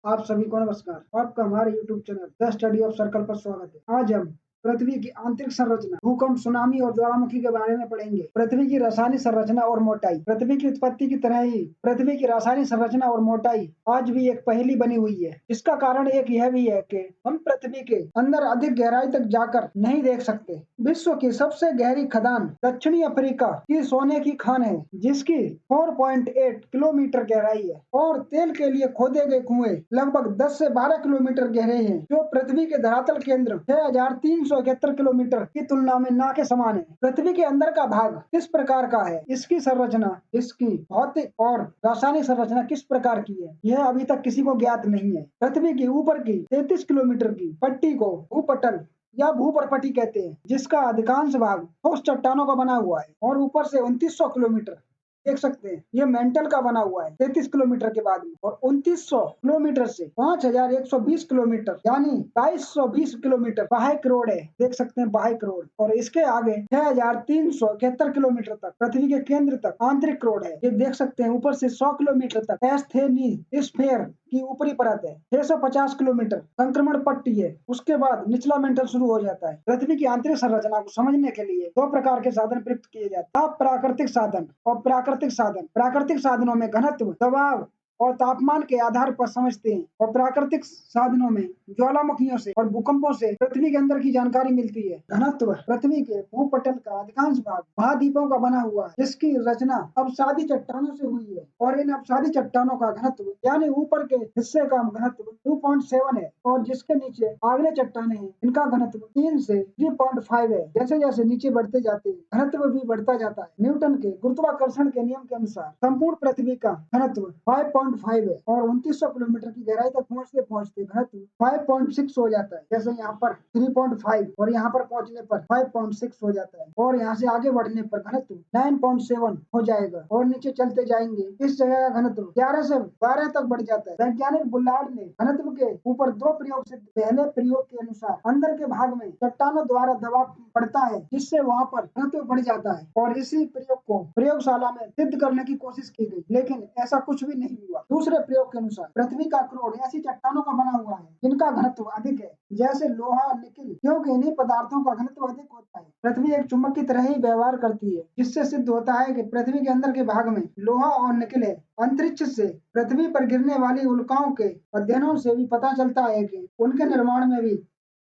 आप सभी को नमस्कार। आपका हमारे YouTube channel the study of circle पर स्वागत है। आज हम पृथ्वी की आंतरिक संरचना, भूकंप, सुनामी और ज्वालामुखी के बारे में पढ़ेंगे। पृथ्वी की रासायनिक संरचना और मोटाई। पृथ्वी की उत्पत्ति की तरह ही पृथ्वी की रासायनिक संरचना और मोटाई आज भी एक पहेली बनी हुई है। इसका कारण एक यह भी है कि हम पृथ्वी के अंदर अधिक गहराई तक जाकर नहीं देख सकते। विश्व की सबसे गहरी खदान दक्षिणी अफ्रीका की सोने की खान है, जिसकी 4.8 किलोमीटर गहराई है और तेल के लिए खोदे गए कुएं लगभग 10 से 12 किलोमीटर गहरे हैं, जो पृथ्वी के धरातल केंद्र 6,371 किलोमीटर की तुलना में ना के समान है। पृथ्वी के अंदर का भाग किस प्रकार का है, इसकी संरचना, इसकी भौतिक और रासायनिक संरचना किस प्रकार की है, यह अभी तक किसी को ज्ञात नहीं है। पृथ्वी की ऊपर की 33 किलोमीटर की पट्टी को भूपटल या भूपर्पटी कहते हैं, जिसका अधिकांश भाग ठोस चट्टानों का बना हुआ है और ऊपर से 2900 किलोमीटर देख सकते हैं, ये मेंटल का बना हुआ है 33 किलोमीटर के बाद में, और 2900 किलोमीटर से 5120 किलोमीटर यानी 2220 किलोमीटर बाह्य रोड है, देख सकते हैं बाह्य रोड। और इसके आगे 6371 किलोमीटर तक पृथ्वी के केंद्र तक आंतरिक रोड है, ये देख सकते हैं। ऊपर से 100 किलोमीटर तक एस्थेनिस्फेयर की ऊपरी परत है। 650 किलोमीटर संक्रमण पट्टी है। उसके बाद निचला मेंटल शुरू हो जाता है। पृथ्वी की आंतरिक संरचना को समझने के लिए दो प्रकार के साधन प्रयुक्त किए जाते हैं, प्राकृतिक साधन और प्राकृतिक साधन। प्राकृतिक साधनों में घनत्व, दबाव और तापमान के आधार पर समझते हैं, और प्राकृतिक साधनों में ज्वालामुखियों से और भूकंपों से पृथ्वी के अंदर की जानकारी मिलती है। घनत्व, पृथ्वी के भूपटल का अधिकांश भाग महाद्वीपों का बना हुआ है, जिसकी रचना अपसादी चट्टानों से हुई है, और इन अपसादी चट्टानों का घनत्व यानी ऊपर के हिस्से का घनत्व 2.7 है, और जिसके नीचे आग्नेय चट्टानें हैं, इनका घनत्व 3 से 3.5 है। जैसे जैसे नीचे बढ़ते जाते हैं, घनत्व भी बढ़ता जाता है। न्यूटन के गुरुत्वाकर्षण के नियम के अनुसार संपूर्ण पृथ्वी का घनत्व 5.5 है, और 2900 किलोमीटर की गहराई तक पहुंचते पहुंचते घनत्व 5.6 हो जाता है। जैसे यहाँ पर 3.5 और यहाँ पर पहुंचने पर 5.6 हो जाता है, और यहाँ से आगे बढ़ने पर घनत्व 9.7 हो जाएगा, और नीचे चलते जाएंगे इस जगह का घनत्व 11 से 12 तक बढ़ जाता है। वैज्ञानिक बुलार्ड ने घनत्व के ऊपर दो प्रयोग सिद्ध। पहले प्रयोग के अनुसार अंदर के भाग में चट्टानों द्वारा दबाव पड़ता है, जिससे वहां पर घनत्व बढ़ जाता है, और इसी प्रयोग को प्रयोगशाला में सिद्ध करने की कोशिश की गई, लेकिन ऐसा कुछ भी नहीं हुआ। दूसरे प्रयोग के अनुसार पृथ्वी का क्रोड ऐसी चट्टानों का बना हुआ है जिनका घनत्व अधिक है, जैसे लोहा, निकिल, क्योंकि इन्हीं पदार्थों का घनत्व अधिक होता है। पृथ्वी एक चुंबक की तरह ही व्यवहार करती है, जिससे सिद्ध होता है कि पृथ्वी के अंदर के भाग में लोहा और निकिल है। अंतरिक्ष से पृथ्वी पर गिरने वाली उल्काओं के अध्ययनों से भी पता चलता है कि उनके निर्माण में भी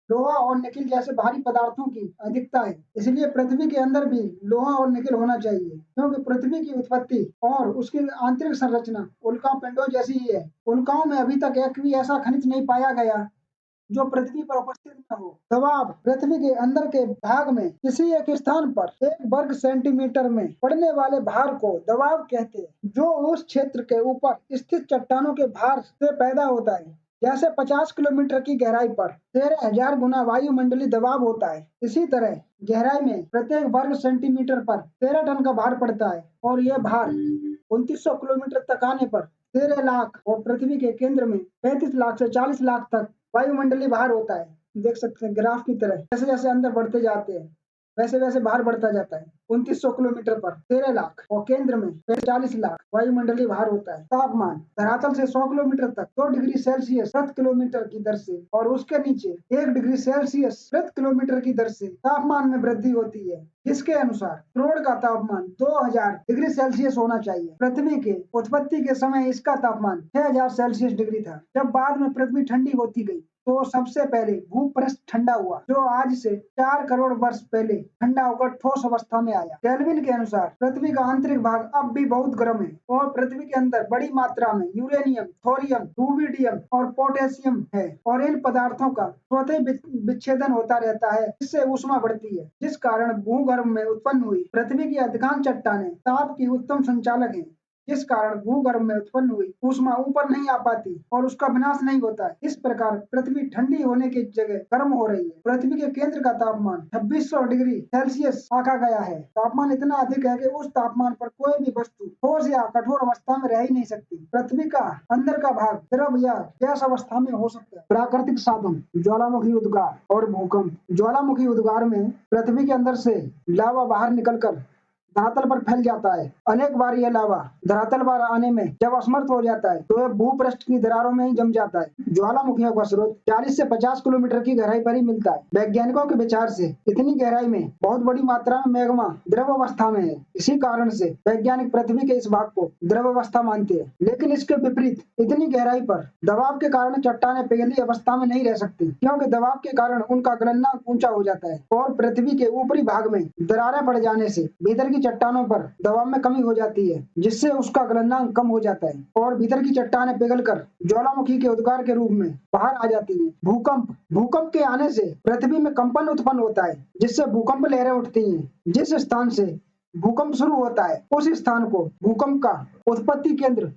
लोहा और निकिल जैसे भारी पदार्थों की अधिकता है। इसलिए पृथ्वी के अंदर भी लोहा और निकिल होना चाहिए, क्योंकि पृथ्वी की उत्पत्ति और उसकी आंतरिक संरचना उल्का पिंडों जैसी ही है। उल्काओं में अभी तक एक भी ऐसा खनिज नहीं पाया गया जो पृथ्वी पर उपस्थित न हो। दबाव, पृथ्वी के अंदर के भाग में किसी एक स्थान पर 1 वर्ग सेंटीमीटर में पड़ने वाले भार को दबाव कहते हैं, जो उस क्षेत्र के ऊपर स्थित चट्टानों के भार से पैदा होता है। जैसे 50 किलोमीटर की गहराई पर 13,000 गुना वायुमंडलीय दबाव होता है, इसी तरह गहराई में प्रत्येक वर्ग सेंटीमीटर पर 13 टन का भार पड़ता है, और यह भार 2900 किलोमीटर तक आने पर 13 लाख और पृथ्वी के केंद्र में 35 लाख से 40 लाख तक वायुमंडलीय भार होता है। देख सकते हैं ग्राफ की तरह, जैसे जैसे अंदर बढ़ते जाते हैं वैसे वैसे भार बढ़ता जाता है। 2900 किलोमीटर पर 13 लाख और केंद्र में 40 लाख वायुमंडलीय भार होता है। तापमान, धरातल से 100 किलोमीटर तक 2 डिग्री सेल्सियस प्रति किलोमीटर की दर से, और उसके नीचे 1 डिग्री सेल्सियस प्रति किलोमीटर की दर से तापमान में वृद्धि होती है, जिसके अनुसार क्रोड का तापमान 2000 डिग्री सेल्सियस होना चाहिए। पृथ्वी के उत्पत्ति के समय इसका तापमान 6000 सेल्सियस डिग्री था। जब बाद में पृथ्वी ठंडी होती गई, तो सबसे पहले भूपृष्ठ ठंडा हुआ, जो आज से 4 करोड़ वर्ष पहले ठंडा होकर ठोस अवस्था में आया। केल्विन के अनुसार पृथ्वी का आंतरिक भाग अब भी बहुत गर्म है, और पृथ्वी के अंदर बड़ी मात्रा में यूरेनियम, थोरियम, रूबिडियम और पोटेशियम है, और इन पदार्थों का स्वतः विच्छेदन होता रहता है, जिससे ऊष्मा बढ़ती है, जिस कारण भूगर्भ में उत्पन्न हुई पृथ्वी की अधिकांश चट्टानें ताप की उत्तम संचालक हैं, जिस कारण भूगर्भ में उत्पन्न हुई ऊष्मा ऊपर नहीं आ पाती और उसका विनाश नहीं होता है। इस प्रकार पृथ्वी ठंडी होने की जगह गर्म हो रही है। पृथ्वी के केंद्र का तापमान 2600 डिग्री सेल्सियस आंका गया है। तापमान इतना अधिक है कि उस तापमान पर कोई भी वस्तु ठोस या कठोर अवस्था में रह ही नहीं सकती। पृथ्वी का अंदर का भाग द्रव या गैस अवस्था में हो सकता है। प्राकृतिक साधन, ज्वालामुखी उद्गार और भूकंप। ज्वालामुखी उद्गार में पृथ्वी के अंदर से लावा बाहर निकलकर धरातल पर फैल जाता है। अनेक बार यह लावा धरातल पर आने में जब असमर्थ हो जाता है तो यह भूपृष्ठ की दरारों में ही जम जाता है। ज्वालामुखियों का स्रोत 40 से 50 किलोमीटर की गहराई पर ही मिलता है। वैज्ञानिकों के विचार से इतनी गहराई में बहुत बड़ी मात्रा में मैग्मा द्रव अवस्था में है। इसी कारण से वैज्ञानिक पृथ्वी के इस भाग को द्रव अवस्था मानते हैं। लेकिन इसके विपरीत इतनी गहराई पर दबाव के कारण चट्टानें पिघली अवस्था में नहीं रह सकती, क्योंकि दबाव के कारण उनका गलनांक ऊंचा हो जाता है और पृथ्वी के ऊपरी भाग में दरारें पड़ जाने से भीतर की चट्टानों पर दबाव में कमी हो जाती है, जिससे उसका गलनांक कम हो जाता है और भीतर की चट्टानें पिघलकर ज्वालामुखी के उद्गार के रूप में बाहर आ जाती है। भूकंप भूकंप के आने से पृथ्वी में कंपन उत्पन्न होता है, जिससे भूकंप लहरें उठती हैं। जिस स्थान से भूकंप शुरू होता है उस स्थान को भूकंप का उत्पत्ति केंद्र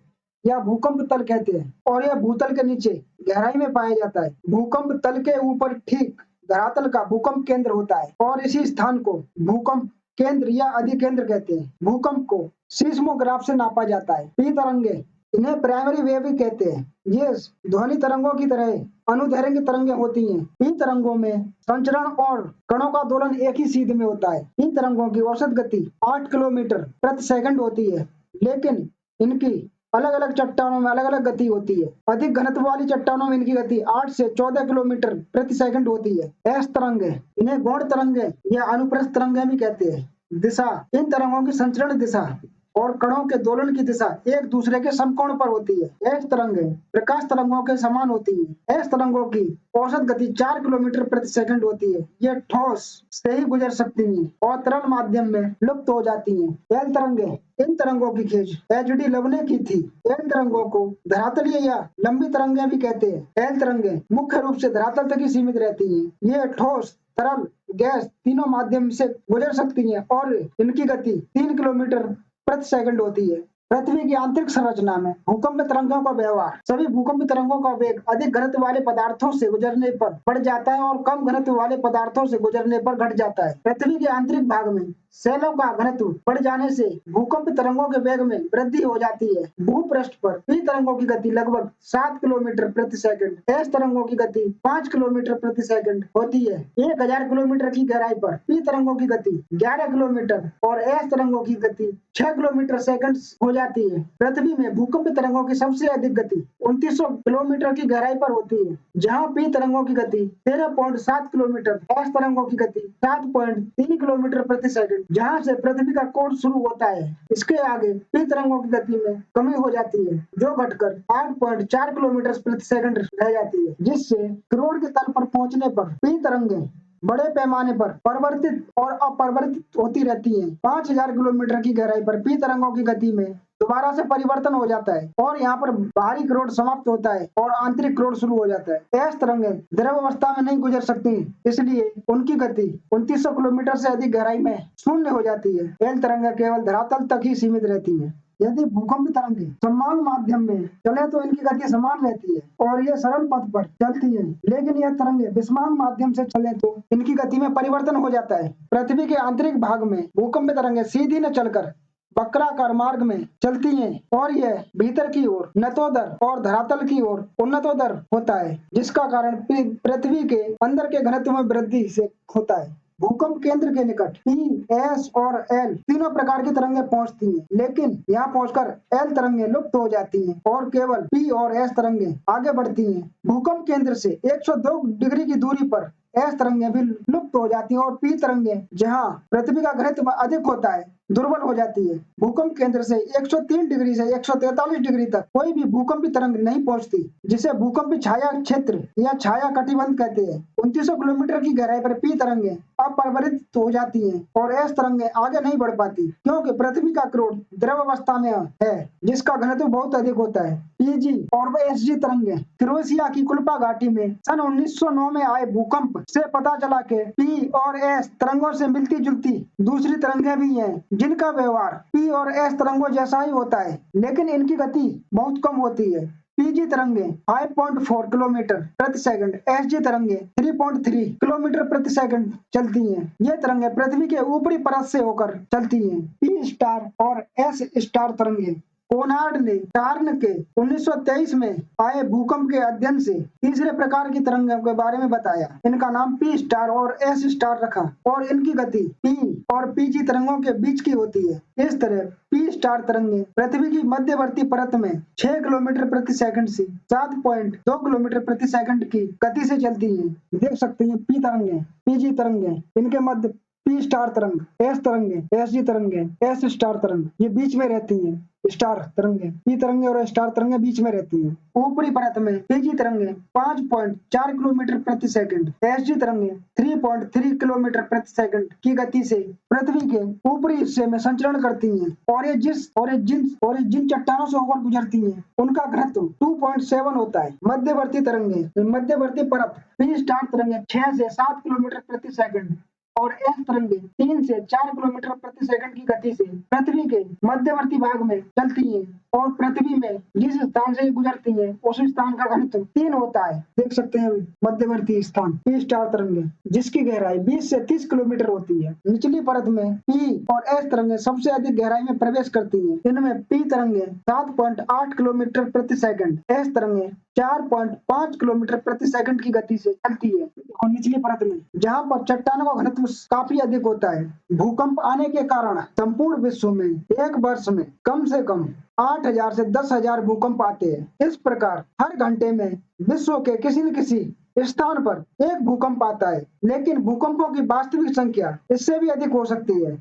या भूकंप तल कहते हैं और यह भूतल के नीचे गहराई में पाया जाता है। भूकंप तल के ऊपर ठीक धरातल का भूकंप केंद्र होता है और इसी स्थान को भूकंप केंद्र या अधिकेंद्र कहते हैं। भूकंप को सीस्मोग्राफ से नापा जाता है। पी तरंगे, इन्हें प्राइमरी वेव भी कहते हैं। ये ध्वनि तरंगों की तरह अनुदैर्घ्य तरंगे होती हैं। इन तरंगों में संचरण और कणों का दोलन एक ही सीध में होता है। इन तरंगों की औसत गति 8 किलोमीटर प्रति सेकंड होती है, लेकिन इनकी अलग अलग चट्टानों में अलग अलग गति होती है। अधिक घनत्व वाली चट्टानों में इनकी गति 8 से 14 किलोमीटर प्रति सेकंड होती है। एस तरंगे, इन्हें गौण तरंगे या अनुप्रस्थ तरंगे भी कहते हैं। दिशा, इन तरंगों की संचरण दिशा और कणों के दोलन की दिशा एक दूसरे के समकोण पर होती है। एस तरंगे प्रकाश तरंगों के समान होती है। एस तरंगों की औसत गति 4 किलोमीटर प्रति सेकंड होती है। ये ठोस से ही गुजर सकती हैं और तरल माध्यम में लुप्त हो जाती हैं। एल तरंगे, इन तरंगों की खींच एचडी लवले की थी। एल तरंगों को धरातलीय या लंबी तरंगे भी कहते हैं। एल तरंगे मुख्य रूप से धरातल तक ही सीमित रहती हैं। ये ठोस, तरल, गैस तीनों माध्यम से गुजर सकती हैं और इनकी गति 3 किलोमीटर प्रति सेकंड होती है। पृथ्वी की आंतरिक संरचना में भूकंप तरंगों का व्यवहार, सभी भूकंप तरंगों का वेग अधिक घनत्व वाले पदार्थों से गुजरने पर बढ़ जाता है और कम घनत्व वाले पदार्थों से गुजरने पर घट जाता है। पृथ्वी के आंतरिक भाग में सेलों का घनत्व बढ़ जाने से भूकंप तरंगों के वेग में वृद्धि हो जाती है। भूपृष्ठ पर पी तरंगों की गति लगभग 7 किलोमीटर प्रति सेकंड, एस तरंगों की गति 5 किलोमीटर प्रति सेकंड होती है। 1000 किलोमीटर की गहराई पर पी तरंगों की गति 11 किलोमीटर और एस तरंगों की गति 6 किलोमीटर सेकंड हो जाती है। पृथ्वी में भूकंप तरंगों की सबसे अधिक गति 2900 किलोमीटर की गहराई पर होती है, जहां पी तरंगों की गति 13.7 किलोमीटर, एस तरंगों की गति 7.3 किलोमीटर प्रति सेकंड, जहां से पृथ्वी का कोण शुरू होता है। इसके आगे पी तरंगों की गति में कमी हो जाती है, जो घटकर 8.4 किलोमीटर प्रति सेकंड रह जाती है, जिससे करोड़ के तल पर पहुंचने पर पी तरंगे बड़े पैमाने पर परिवर्तित और अपरिवर्तित होती रहती हैं। 5000 किलोमीटर की गहराई पर पी तरंगों की गति में दोबारा से परिवर्तन हो जाता है और यहाँ पर बाहरी क्रोड समाप्त होता है और आंतरिक क्रोड शुरू हो जाता है। एस तरंगे द्रव अवस्था में नहीं गुजर सकती, इसलिए उनकी गति 2900 किलोमीटर से अधिक गहराई में शून्य हो जाती है। एल तरंगे केवल धरातल तक ही सीमित रहती है। यदि भूकंप तरंगे समान माध्यम में चले तो इनकी गति समान रहती है और ये सरल पथ पर चलती है, लेकिन यह तरंगे विषमान माध्यम से चले तो इनकी गति में परिवर्तन हो जाता है। पृथ्वी के आंतरिक भाग में भूकंप तरंगे सीधी न चलकर वक्राकार मार्ग में चलती हैं और यह भीतर की ओर नतोदर और धरातल की ओर उन्नतोदर होता है, जिसका कारण पृथ्वी के अंदर के घनत्व में वृद्धि से होता है। भूकंप केंद्र के निकट पी, एस और एल तीनों प्रकार की तरंगे पहुंचती हैं, लेकिन यहाँ पहुंचकर एल तरंगे लुप्त हो जाती हैं और केवल पी और एस तरंगे आगे बढ़ती हैं। भूकंप केंद्र से 102 डिग्री की दूरी पर एस तरंगे भी लुप्त हो जाती हैं और पी तरंगे, जहाँ पृथ्वी का घनत्व अधिक होता है, दुर्बल हो जाती है। भूकंप केंद्र से 103 डिग्री से 143 डिग्री तक कोई भी भूकंपी तरंग नहीं पहुंचती, जिसे भूकंपी छाया क्षेत्र या छाया कटिबंध कहते हैं। 2900 किलोमीटर की गहराई पर पी तरंगे अपरिवर्तित हो जाती हैं और एस तरंगे आगे नहीं बढ़ पाती, क्योंकि पृथ्वी का क्रोड द्रव अवस्था में है, जिसका घनत्व बहुत अधिक होता है। पीजी और एसजी तरंगे क्रोएशिया की कुल्पा घाटी में सन 1909 में आए भूकंप से पता चला कि पी और एस तरंगों से मिलती जुलती दूसरी तरंगे भी हैं, जिनका व्यवहार पी और एस तरंगों जैसा ही होता है, लेकिन इनकी गति बहुत कम होती है। पीजी तरंगे 5.4 किलोमीटर प्रति सेकंड, एसजी तरंगे 3.3 किलोमीटर प्रति सेकंड चलती हैं। ये तरंगे पृथ्वी के ऊपरी परत से होकर चलती हैं। पी स्टार और एस स्टार तरंगे कोनार्ड ने टार्न के 1923 में आए भूकंप के अध्ययन से तीसरे प्रकार की तरंगों के बारे में बताया। इनका नाम पी स्टार और एस स्टार रखा और इनकी गति पी और पीजी तरंगों के बीच की होती है। इस तरह पी स्टार तरंगें पृथ्वी की मध्यवर्ती परत में 6 किलोमीटर प्रति सेकंड से 7.2 किलोमीटर प्रति सेकंड की गति से चलती हैं। देख सकते हैं पी तरंगें, पीजी तरंगें, इनके मध्य पी स्टार तरंग, एस तरंगे, एस जी तरंगे, एस स्टार तरंग ये बीच में रहती हैं। स्टार तरंगे, पी तरंगे और स्टार तरंगे बीच में रहती हैं। ऊपरी परत में पीजी तरंगे 5.4 किलोमीटर प्रति सेकंड, एसजी तरंगे 3.3 किलोमीटर प्रति सेकंड की गति से पृथ्वी के ऊपरी हिस्से में संचरण करती हैं और जिन चट्टानों से होकर गुजरती हैं उनका घनत्व 2.7 होता है। मध्यवर्ती तरंगे, मध्यवर्ती परत पी स्टार तरंगे 6 से 7 किलोमीटर प्रति सेकंड और एस तरंगे 3 से 4 किलोमीटर प्रति सेकंड की गति से पृथ्वी के मध्यवर्ती भाग में चलती हैं और पृथ्वी में जिस स्थान से गुजरती हैं उस स्थान का घनत्व 3 होता है। देख सकते हैं मध्यवर्ती स्थान पी स्टार तरंगे जिसकी गहराई 20 से 30 किलोमीटर होती है। निचली परत में पी और एस तरंगे सबसे अधिक गहराई में प्रवेश करती हैं। इनमें पी तरंगे 7.8 किलोमीटर प्रति सेकंड, एस तरंगे 4.5 किलोमीटर प्रति सेकंड की गति से चलती है। और निचली परत में जहाँ पर चट्टानों का घनत्व काफी अधिक होता है। भूकंप आने के कारण संपूर्ण विश्व में एक वर्ष में कम से कम 8,000 से 10,000 भूकंप आते हैं। इस प्रकार हर घंटे में विश्व के किसी न किसी स्थान पर एक भूकंप आता है, लेकिन भूकंपों की वास्तविक संख्या इससे भी अधिक हो सकती है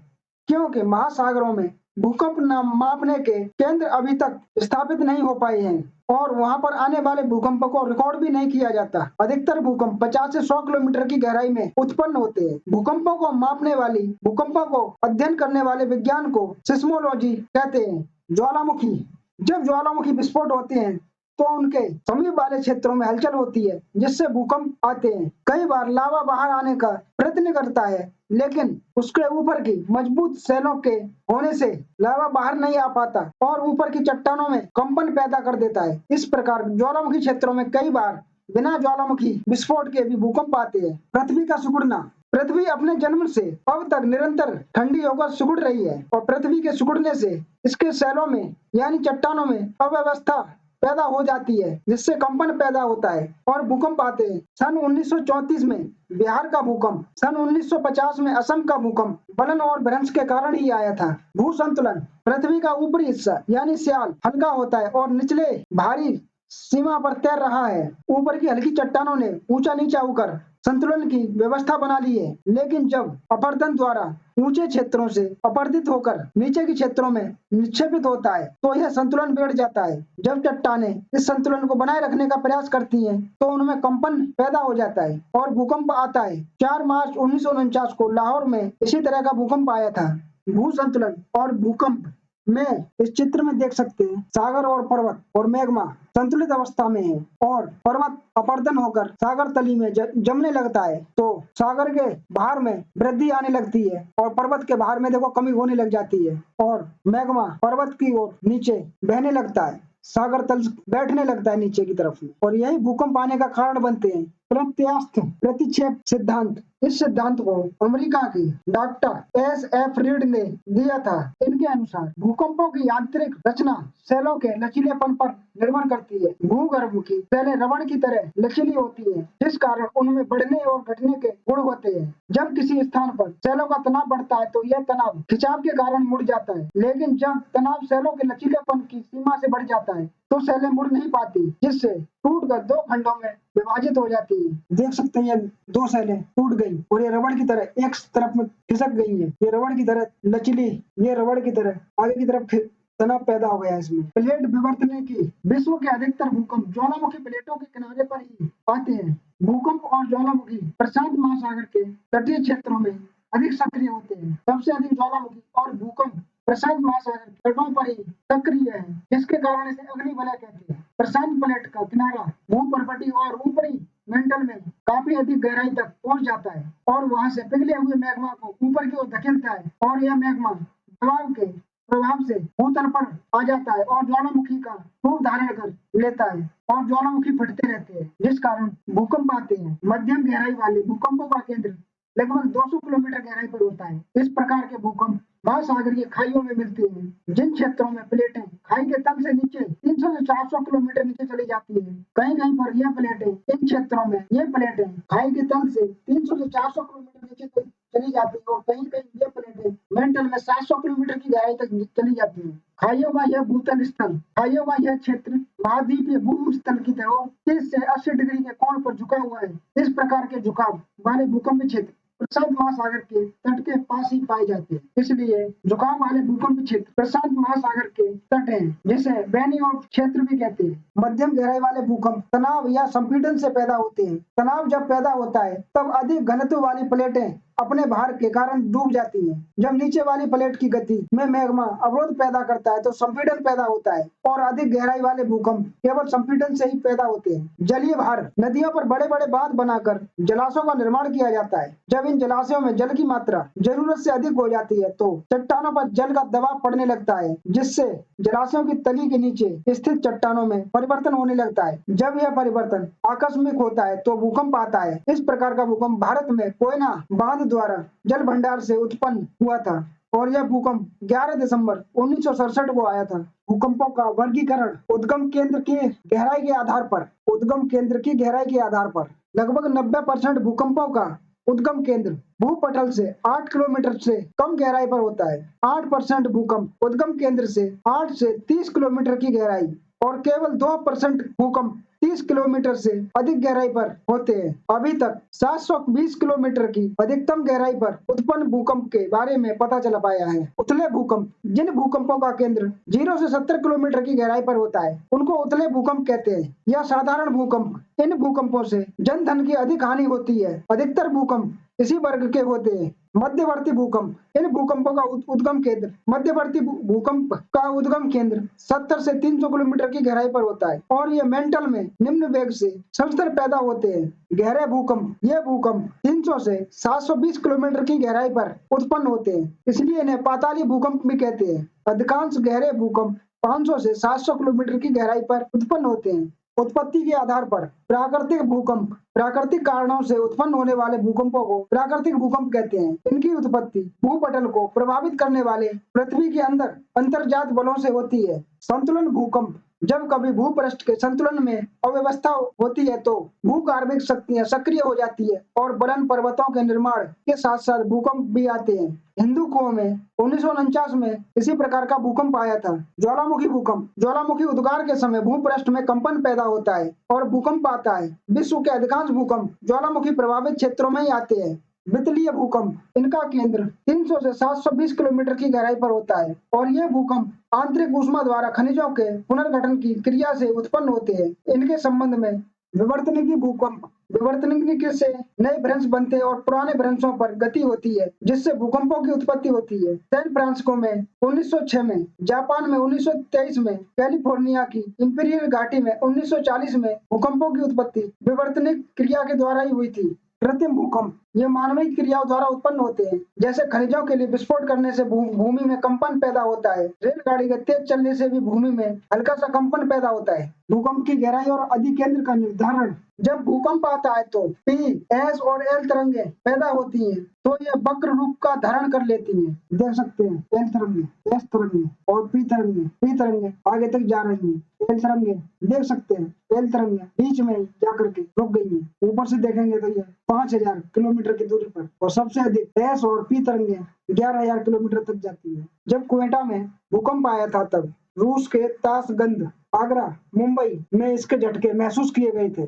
क्योंकि महासागरों में भूकंप मापने के केंद्र अभी तक स्थापित नहीं हो पाए हैं और वहां पर आने वाले भूकंप को रिकॉर्ड भी नहीं किया जाता। अधिकतर भूकंप 50 से 100 किलोमीटर की गहराई में उत्पन्न होते हैं। भूकंपों को मापने वाली, भूकंपों को अध्ययन करने वाले विज्ञान को सिस्मोलॉजी कहते हैं। ज्वालामुखी, जब ज्वालामुखी विस्फोट होते हैं तो उनके समीप वाले क्षेत्रों में हलचल होती है जिससे भूकंप आते हैं। कई बार लावा बाहर आने का प्रयत्न करता है लेकिन उसके ऊपर की मजबूत सेलों के होने से लावा बाहर नहीं आ पाता और ऊपर की चट्टानों में कंपन पैदा कर देता है। इस प्रकार ज्वालामुखी क्षेत्रों में कई बार बिना ज्वालामुखी विस्फोट के भी भूकंप आते हैं। पृथ्वी का सिकुड़ना, पृथ्वी अपने जन्म से अब तक निरंतर ठंडी होकर सिकुड़ रही है और पृथ्वी के सिकुड़ने से इसके सेलों में यानी चट्टानों में अव्यवस्था पैदा हो जाती है जिससे कंपन पैदा होता है और भूकंप आते हैं। सन 1934 में बिहार का भूकंप, सन 1950 में असम का भूकंप बलन और भ्रंश के कारण ही आया था। भू संतुलन, पृथ्वी का ऊपरी हिस्सा यानी स्याल हल्का होता है और निचले भारी सीमा पर तैर रहा है। ऊपर की हल्की चट्टानों ने ऊंचा नीचा होकर संतुलन की व्यवस्था बना ली है, लेकिन जब अपरदन द्वारा ऊंचे क्षेत्रों से अपरदित होकर नीचे के क्षेत्रों में निक्षेपित होता है तो यह संतुलन बिगड़ जाता है। जब चट्टानें इस संतुलन को बनाए रखने का प्रयास करती हैं तो उनमें कंपन पैदा हो जाता है और भूकंप आता है। 4 मार्च 1949 को लाहौर में इसी तरह का भूकंप आया था। भू संतुलन और भूकंप में इस चित्र में देख सकते हैं सागर और पर्वत और मैग्मा संतुलित अवस्था में है और पर्वत अपरदन होकर सागर तली में जमने लगता है तो सागर के भार में वृद्धि आने लगती है और पर्वत के भार में देखो कमी होने लग जाती है और मैग्मा पर्वत की ओर नीचे बहने लगता है, सागर तल बैठने लगता है नीचे की तरफ में और यही भूकंप आने का कारण बनते हैं। प्रत्यास्थ प्रतिक्षेप सिद्धांत, इस सिद्धांत को अमेरिका की डॉक्टर एस.एफ. रीड ने दिया था। इनके अनुसार भूकंपों की यांत्रिक रचना सेलों के लचीलेपन पर निर्भर करती है। भूगर्भ की सेलें रबड़ की तरह लचीली होती हैं, जिस कारण उनमें बढ़ने और घटने के गुण होते हैं। जब किसी स्थान पर सेलों का तनाव बढ़ता है तो यह तनाव खिंचाव के कारण मुड़ जाता है, लेकिन जब तनाव सेलों के लचीलेपन की सीमा से बढ़ जाता है तो सेलें मुड़ नहीं पाती, जिससे टूटकर 2 खंडों में विभाजित हो जाती है। देख सकते हैं 2 सेलें टूट गई और ये रबड़ की तरह एक तरफ में खिसक गई है। ये रबड़ की तरह लचीली, ये रबड़ की तरह आगे की तरफ तनाव पैदा हो गया इसमें। प्लेट विवर्तने की, विश्व के अधिकतर भूकंप ज्वालामुखी प्लेटों के किनारे पर ही आते हैं। भूकंप और ज्वालामुखी प्रशांत महासागर के तटीय क्षेत्रों में अधिक सक्रिय होते हैं। सबसे अधिक ज्वालामुखी और भूकंप प्रशांत महासागर तटों पर ही सक्रिय है, जिसके कारण इसे अग्निवलय कहते हैं। प्रशांत प्लेट का किनारा भूपर्वती और ऊपरी मेंटल में काफी अधिक गहराई तक पहुंच जाता है और वहां से पिघले हुए मैग्मा को ऊपर की ओर धकेलता है और यह मैग्मा दबाव के प्रभाव से भूतल पर आ जाता है और ज्वालामुखी का रूप धारण कर लेता है और ज्वालामुखी फटते रहते हैं, जिस कारण भूकंप आते हैं। मध्यम गहराई वाले भूकंपों का केंद्र लगभग 200 किलोमीटर गहराई पर होता है। इस प्रकार के भूकंप महासागरीय खाइयों में मिलती हैं। जिन क्षेत्रों में प्लेटें खाई के तल से नीचे 300 से 400 किलोमीटर नीचे चली जाती है, कहीं कहीं पर यह प्लेटें इन क्षेत्रों में ये प्लेटें खाई के तल से 300 से 400 किलोमीटर नीचे चली जाती है, और कहीं कहीं ये प्लेटें मेंटल में 700 किलोमीटर की गहराई तक चली जाती है। खाइयों का यह भूतल स्थल, खाइयों का यह क्षेत्र महाद्वीपीय भूस्थल की तरह 30 से 80 डिग्री के कोण पर झुका हुआ है। इस प्रकार के झुकाव वाले भूकंपीय क्षेत्र प्रशांत महासागर के तट के पास ही पाए जाते हैं। इसलिए झुकाव वाले भूकंपीय क्षेत्र प्रशांत महासागर के तट हैं, जिसे बेनी ऑफ क्षेत्र भी कहते हैं। मध्यम गहराई वाले भूकंप तनाव या संपीड़न से पैदा होते हैं। तनाव जब पैदा होता है तब अधिक घनत्व वाली प्लेटें अपने भार के कारण डूब जाती हैं। जब नीचे वाली प्लेट की गति में मैग्मा अवरोध पैदा करता है तो संपीड़न पैदा होता है, और अधिक गहराई वाले भूकंप केवल संपीड़न से ही पैदा होते हैं। जलीय भार, नदियों पर बड़े बड़े बांध बनाकर जलाशयों का निर्माण किया जाता है। जब इन जलाशयों में जल की मात्रा जरूरत से अधिक हो जाती है तो चट्टानों पर जल का दबाव पड़ने लगता है, जिससे जलाशयों की तली के नीचे स्थित चट्टानों में परिवर्तन होने लगता है। जब यह परिवर्तन आकस्मिक होता है तो भूकंप आता है। इस प्रकार का भूकंप भारत में कोयना बांध द्वारा जल भंडार से उत्पन्न हुआ था, और यह भूकंप 11 दिसंबर 1967 को आया था। भूकंपों का वर्गीकरण उद्गम केंद्र की गहराई के आधार पर, उद्गम केंद्र की गहराई के आधार पर लगभग 90% भूकंपों का उद्गम केंद्र भूपटल से 8 किलोमीटर से कम गहराई पर होता है। 8% भूकंप उद्गम केंद्र से 8 से 30 किलोमीटर की गहराई, और केवल 2% भूकंप 30 किलोमीटर से अधिक गहराई पर होते हैं। अभी तक 720 किलोमीटर की अधिकतम गहराई पर उत्पन्न भूकंप के बारे में पता चल पाया है। उथले भूकंप, जिन भूकंपों का केंद्र 0 से 70 किलोमीटर की गहराई पर होता है उनको उथले भूकंप कहते हैं। यह साधारण भूकंप, इन भूकंपों से जन धन की अधिक हानि होती है। अधिकतर भूकंप इसी वर्ग के होते हैं। मध्यवर्ती भूकंप, इन भूकंपों का उद्गम केंद्र, मध्यवर्ती भूकंप का उद्गम केंद्र 70 से 300 किलोमीटर की गहराई पर होता है, और ये मेंटल में निम्न वेग से संस्तर पैदा होते हैं। गहरे भूकंप, ये भूकंप 300 से 720 किलोमीटर की गहराई पर उत्पन्न होते हैं, इसलिए इन्हें पाताली भूकंप भी कहते हैं। अधिकांश गहरे भूकंप 500 से 700 किलोमीटर की गहराई पर उत्पन्न होते हैं। उत्पत्ति के आधार पर प्राकृतिक भूकंप, प्राकृतिक कारणों से उत्पन्न होने वाले भूकंपों को प्राकृतिक भूकंप कहते हैं। इनकी उत्पत्ति भूपटल को प्रभावित करने वाले पृथ्वी के अंदर अंतर्जात बलों से होती है। संतुलन भूकंप, जब कभी भूपृष्ठ के संतुलन में अव्यवस्था होती है तो भूगार्भिक शक्तियां सक्रिय हो जाती है, और बलन पर्वतों के निर्माण के साथ साथ भूकंप भी आते हैं। हिंदू कुओं में 1949 में इसी प्रकार का भूकंप आया था। ज्वालामुखी भूकंप, ज्वालामुखी उद्गार के समय भूपृष्ठ में कंपन पैदा होता है और भूकंप आता है। विश्व के अधिकांश भूकंप ज्वालामुखी प्रभावित क्षेत्रों में ही आते हैं। वितलीय भूकंप, इनका केंद्र 300 से 720 किलोमीटर की गहराई पर होता है, और ये भूकंप आंतरिक ऊष्मा द्वारा खनिजों के पुनर्गठन की क्रिया से उत्पन्न होते हैं। इनके संबंध में विवर्तनिकी भूकंप, विवर्तनिकी से नए भ्रंश बनते हैं और पुराने भ्रंशों पर गति होती है, जिससे भूकंपों की उत्पत्ति होती है। सैन फ्रांसिस्को में 1906 में, जापान में 1923 में, कैलिफोर्निया की इंपीरियल घाटी में 1940 में भूकंपों की उत्पत्ति विवर्तनिक क्रिया के द्वारा ही हुई थी। कृत्रिम भूकंप, ये मानवीय क्रियाओं द्वारा उत्पन्न होते हैं, जैसे खनिजों के लिए विस्फोट करने से भूमि में कंपन पैदा होता है। रेलगाड़ी के तेज चलने से भी भूमि में हल्का सा कंपन पैदा होता है। भूकंप की गहराई और अधिकेंद्र का निर्धारण, जब भूकंप आता है तो P, S और L तरंगे पैदा होती हैं, तो ये वक्र रूप का धारण कर लेती हैं। देख सकते हैं L तरंगे, S तरंगे और P तरंगे आगे तक जा रही हैं। L तरंगे देख सकते हैं, L तरंगे बीच में जा करके रुक गई है। ऊपर से देखेंगे तो ये 5000 किलोमीटर की दूरी पर, और सबसे अधिक S और P तरंगे 11,000 किलोमीटर तक जाती है। जब क्वेटा में भूकंप आया था तब रूस के ताशगंद, आगरा, मुंबई में इसके झटके महसूस किए गए थे।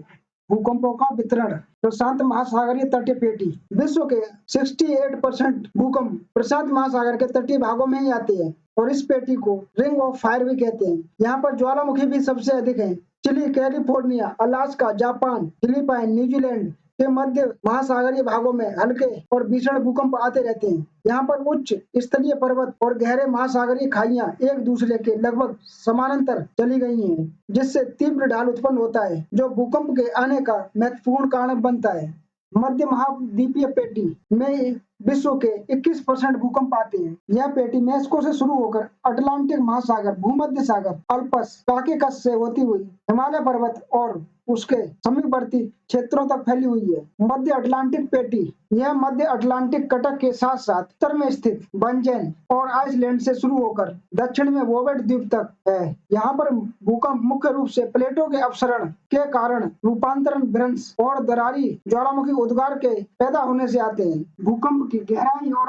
भूकंपों का वितरण, प्रशांत महासागरीय तटीय पेटी, विश्व के 68% भूकंप प्रशांत महासागर के तटीय भागों में ही आते हैं, और इस पेटी को रिंग ऑफ फायर भी कहते हैं। यहाँ पर ज्वालामुखी भी सबसे अधिक है। Chile, California, Alaska, Japan, Philippine, New Zealand के मध्य महासागरीय भागों में हल्के और भीषण भूकंप आते रहते हैं। यहाँ पर उच्च स्थलीय पर्वत और गहरे महासागरीय खाइयां एक दूसरे के लगभग समानांतर चली गई हैं, जिससे तीव्र ढाल उत्पन्न होता है, जो भूकंप के आने का महत्वपूर्ण कारण बनता है। मध्य महाद्वीपीय पेटी में विश्व के 21% भूकंप आते हैं। यह पेटी मेक्सिको से शुरू होकर अटलांटिक महासागर, भूमध्य सागर, अल्पस, काकेकस से होती हुई हिमालय पर्वत और उसके समीपवर्ती क्षेत्रों तक फैली हुई है। मध्य अटलांटिक पेटी यह मध्य अटलांटिक कटक के साथ साथ उत्तर में स्थित बंजेन और आइसलैंड से शुरू होकर दक्षिण में वोवेट द्वीप तक है। यहाँ पर भूकंप मुख्य रूप से प्लेटों के अपसरण के कारण रूपांतरण, भ्रंश और दरारी ज्वालामुखी उद्गार के पैदा होने से आते हैं। भूकंप की गहराई और